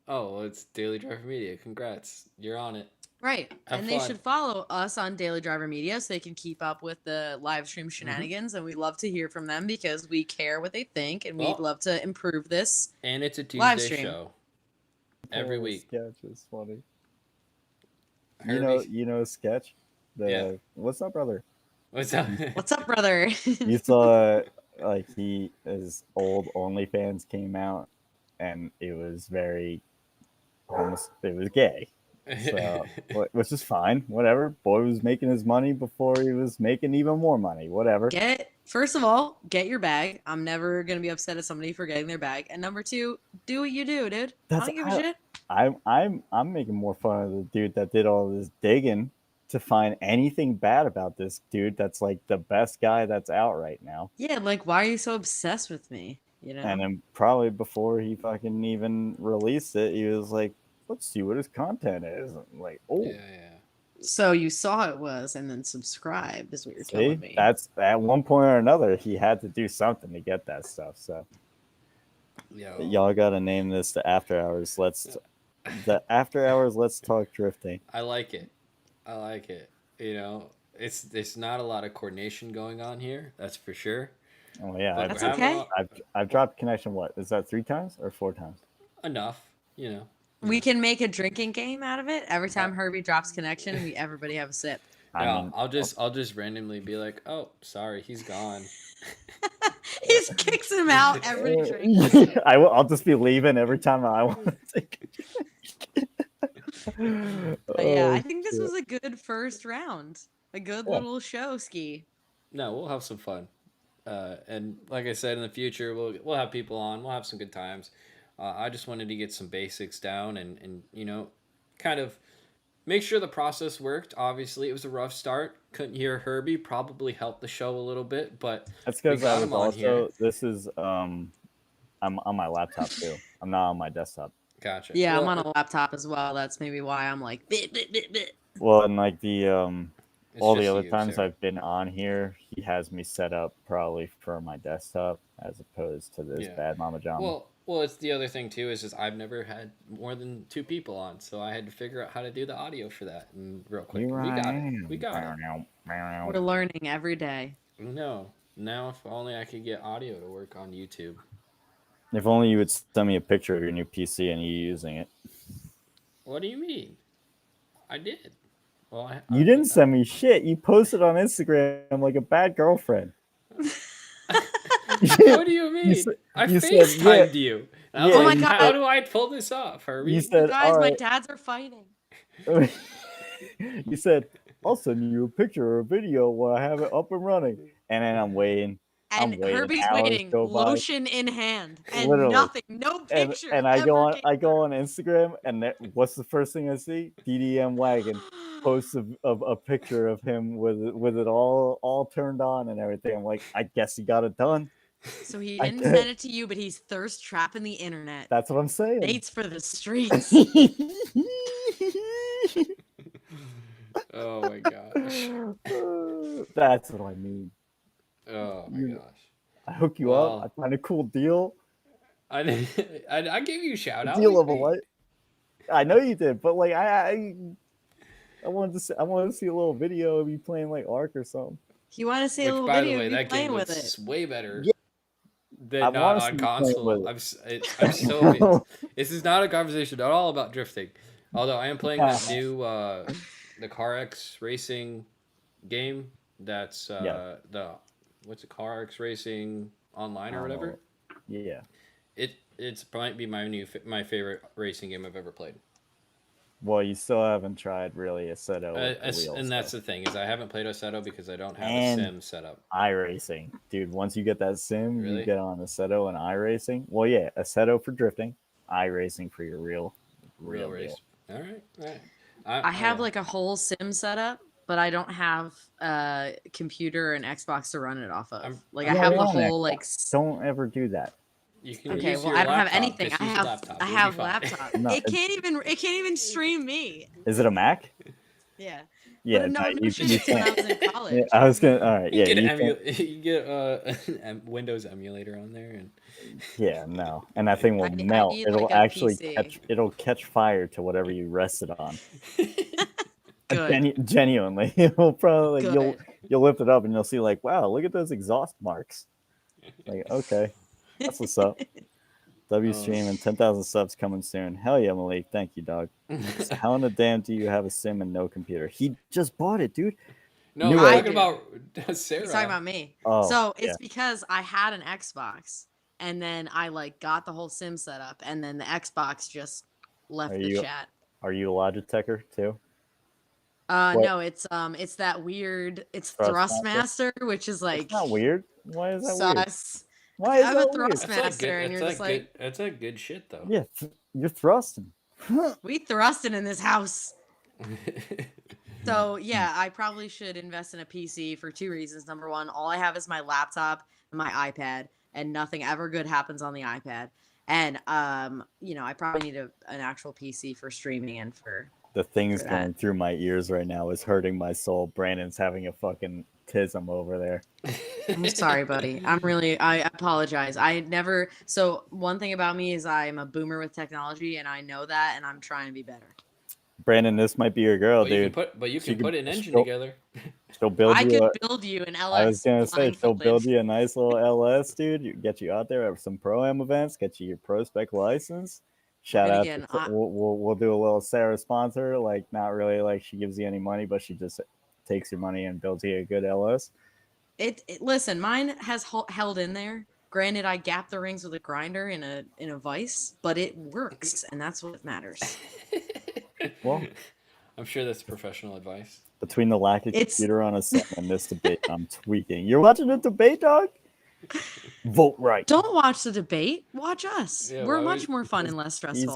Oh, well, it's Daily Driver Media. Congrats. You're on it. Right. Have and fun. they should follow us on Daily Driver Media so they can keep up with the live stream shenanigans. And we'd love to hear from them because we care what they think and we'd love to improve this. And it's a live Tuesday stream. show. Every week. Sketch is funny. Herbie. You know sketch? Yeah. What's up, brother? What's up? What's up, brother? You saw like his old OnlyFans came out and it was very it was gay. So, which is fine. Whatever. Boy was making his money before he was making even more money. Whatever. First of all, get your bag. I'm never gonna be upset at somebody for getting their bag. And number two, do what you do, dude. I don't give a shit. I'm making more fun of the dude that did all this digging to find anything bad about this dude. That's like the best guy that's out right now. Yeah, like why are you so obsessed with me? You know. And then probably before he fucking even released it, he was like, let's see what his content is. I'm like, oh. Yeah. So you saw it was and then subscribed is what you're telling me. That's at one point or another, he had to do something to get that stuff. So y'all got to name this the After Hours. The After Hours Let's Talk Drifting. I like it. You know, it's not a lot of coordination going on here. That's for sure. Oh yeah, that's okay. I've dropped connection. What is that? 3 times or 4 times? Enough, you know. We can make a drinking game out of it. Every time Herbie drops connection, everybody have a sip. Yeah, I'll just randomly be like, "Oh, sorry, he's gone." He just kicks him out every drink. I'll just be leaving every time I want to take a drink. But yeah, I think this was a good first round. A good little show ski. No, we'll have some fun. And like I said, in the future, we'll have people on. We'll have some good times. I just wanted to get some basics down and you know, kind of make sure the process worked. Obviously, it was a rough start. Couldn't hear Herbie. Probably helped the show a little bit, but that's because I was also. This is I'm on my laptop too. I'm not on my desktop. Gotcha. Yeah, I'm on a laptop as well. That's maybe why I'm like bit. Well, and like the all the other times Sarah. I've been on here, he has me set up probably for my desktop as opposed to this bad Mama John. Well, it's the other thing too is I've never had more than 2 people on, so I had to figure out how to do the audio for that. And real quick, we got it. We're learning every day. No, now if only I could get audio to work on YouTube. If only you would send me a picture of your new PC and you using it. What do you mean? I did. Well, you didn't send me shit. You posted on Instagram like a bad girlfriend. What do you mean? I FaceTimed you. Oh my god! How do I pull this off, Herbie? You said, guys, my dads are fighting. You said, I'll send you a picture or a video when I have it up and running. And then I'm waiting. And Herbie's waiting, lotion in hand, and literally. Nothing, no picture. And I go on Instagram, and what's the first thing I see? DDM Wagon posts a picture of him with it all turned on and everything. I'm like, I guess he got it done. So he didn't send it to you, but he's thirst trapping the internet. That's what I'm saying. Dates for the streets. Oh my gosh. That's what I mean. Oh my gosh. I hook you up. I find a cool deal. I gave you a shout out. Deal of a life. I know you did, but like I wanted to see a little video of you playing like Ark or something. You want to see a little by video the way, of you that playing game with looks it? way better Yeah. than not on console. I'm so. This is not a conversation at all about drifting. Although I am playing that new the CarX racing game. That's the what's it, CarX Racing Online or whatever. Yeah. It's might be my favorite racing game I've ever played. Well, you still haven't tried really Assetto and that's the thing, is I haven't played Assetto because I don't have a sim set up. iRacing, dude. Once you get that sim, Really? you get on Assetto and iRacing. Well, yeah, Assetto for drifting, iRacing for your real race. All right. I have like a whole sim setup, but I don't have a computer and Xbox to run it off of. I have the whole like. Don't ever do that. You can okay, use well, your I don't laptop. have anything. Just I use have laptop. I have laptop. No, it can't even stream me. Is it a Mac? Yeah. Yeah, but no shit when I was in college. Yeah, I was gonna. All right, yeah, you get a Windows emulator on there, and yeah, no, and that thing will melt. It'll like actually PC. it'll catch fire to whatever you rest it on. Good. Genuinely, it'll probably like, Good. you'll lift it up and you'll see like, wow, look at those exhaust marks. Like, okay, that's what's up. W stream and 10,000 subs coming soon. Hell yeah, Malik. Thank you, dog. So how in the damn do you have a sim and no computer? He just bought it, dude. No, we're talking about Sarah. He's talking about me. Oh, so it's because I had an Xbox and then I like got the whole sim set up and then the Xbox just left the chat. Are you a Logitecher too? No, it's that weird. It's Thrustmaster, which is like. It's not weird. Why is that weird? Why is that weird? Thrustmaster, and you're just like. That's like good shit though. Yeah, you're thrusting. We thrusting in this house. So yeah, I probably should invest in a PC for two reasons. Number one, all I have is my laptop and my iPad, and nothing ever good happens on the iPad. And I probably need an actual PC for streaming and for. The things going through my ears right now is hurting my soul. Brandon's having a fucking tism over there. I'm sorry, buddy. I apologize. So one thing about me is I'm a boomer with technology, and I know that, and I'm trying to be better. Brandon, this might be your girl, dude. You can put an engine together. She'll build I could build you an LS. I was gonna say she'll build you a nice little LS, dude. Get you out there at some pro-am events. Get you your pro spec license. Shout out! Again, we'll do a little Sarah sponsor. Like, not really like she gives you any money, but she just takes your money and builds you a good LS. Listen, mine has held in there. Granted, I gap the rings with a grinder in a vise, but it works, and that's what matters. Well, I'm sure that's professional advice. Between the lack of computer on a set and this debate, I'm tweaking. You're watching the debate, dog? Vote right. Don't watch the debate. Watch us. Yeah, we're much more fun and less stressful.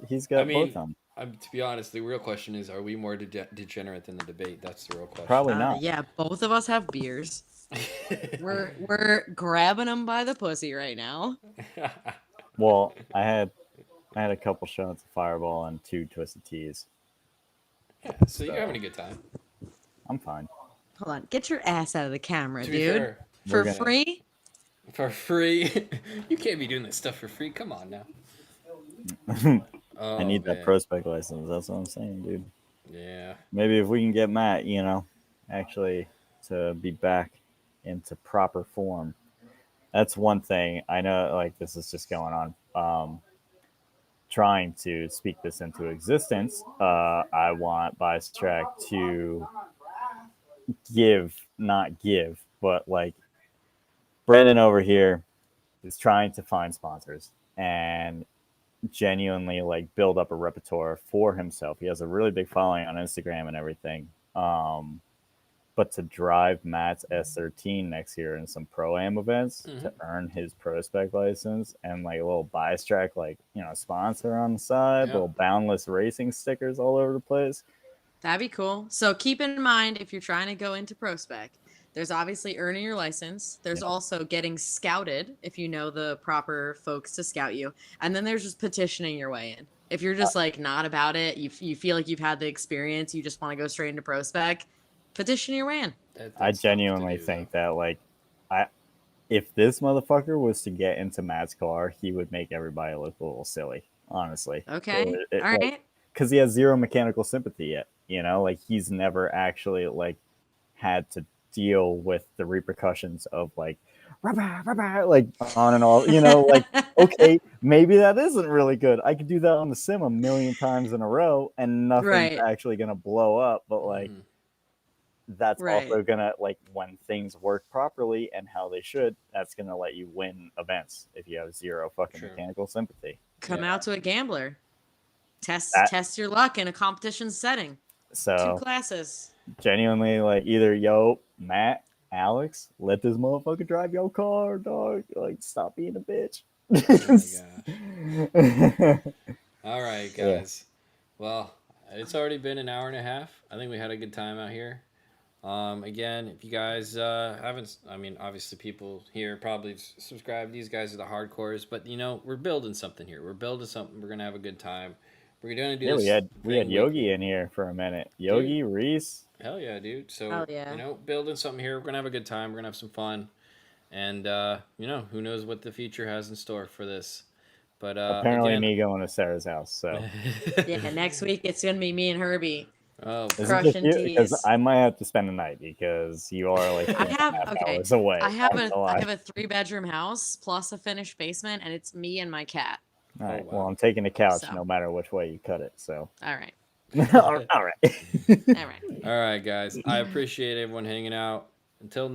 He's got both on. To be honest, the real question is, are we more degenerate than the debate? That's the real question. Probably not. Yeah, both of us have beers. we're grabbing them by the pussy right now. Well, I had a couple shots of Fireball and 2 Twisted Teas. Yeah, so you're having a good time. I'm fine. Hold on, get your ass out of the camera, dude. Free? For free? You can't be doing this stuff for free. Come on now. I need that prospect license. That's what I'm saying, dude. Yeah. Maybe if we can get Matt, actually to be back into proper form. That's one thing. I know, like, this is just going on. Trying to speak this into existence. I want Bias Track to not give, but like Brandon over here is trying to find sponsors and genuinely like build up a repertoire for himself. He has a really big following on Instagram and everything. But to drive Matt's S13 next year in some pro-am events to earn his pro spec license and like a little Bias Track, like, sponsor on the side, little Boundless Racing stickers all over the place. That'd be cool. So keep in mind, if you're trying to go into pro spec, there's obviously earning your license. There's also getting scouted if you know the proper folks to scout you. And then there's just petitioning your way in. If you're just like not about it, you feel like you've had the experience, you just want to go straight into pro spec, petition your way in. I genuinely think that like I if this motherfucker was to get into Matt's car, he would make everybody look a little silly. Honestly, Okay. All like, right. because he has zero mechanical sympathy yet. You know, like he's never actually like had to deal with the repercussions of like like on and off. You know, like okay, maybe that isn't really good. I could do that on the sim a million times in a row, and nothing's Right. actually gonna blow up. But like that's Right. also gonna like when things work properly and how they should, that's gonna let you win events if you have zero fucking True. mechanical sympathy. Come out to a gambler. Test That- test your luck in a competition setting. 2 So classes. genuinely, like either yo, Matt, Alex, let this motherfucker drive your car, dog. Like stop being a bitch. All right, Yeah. guys. Well, it's already been an hour and a half. I think we had a good time out here. Again, if you guys haven't, I mean, obviously people here probably subscribe. These guys are the hardcores, but you know, we're building something here. We're building something. We're gonna have a good time. We're gonna do Yeah, this. we had thing Yogi in here for a minute. Yogi, Dude. Reese. Hell yeah, dude. So Hell yeah. you know, building something here. We're gonna have a good time. We're gonna have some fun, and you know, who knows what the future has in store for this. But Apparently, again, me going to Sarah's house. So Yeah, next week it's gonna be me and Herbie. Oh, is it just Crushing you? Because teas. I might have to spend the night because you are like I have 2.5 okay. hours away. I have Not a gonna I lie. have a 3-bedroom house plus a finished basement, and it's me and my cat. All right. wow. Well, I'm taking the couch So. no matter which way you cut it. So All right. all right. All right. All right, guys. I appreciate everyone hanging out. Until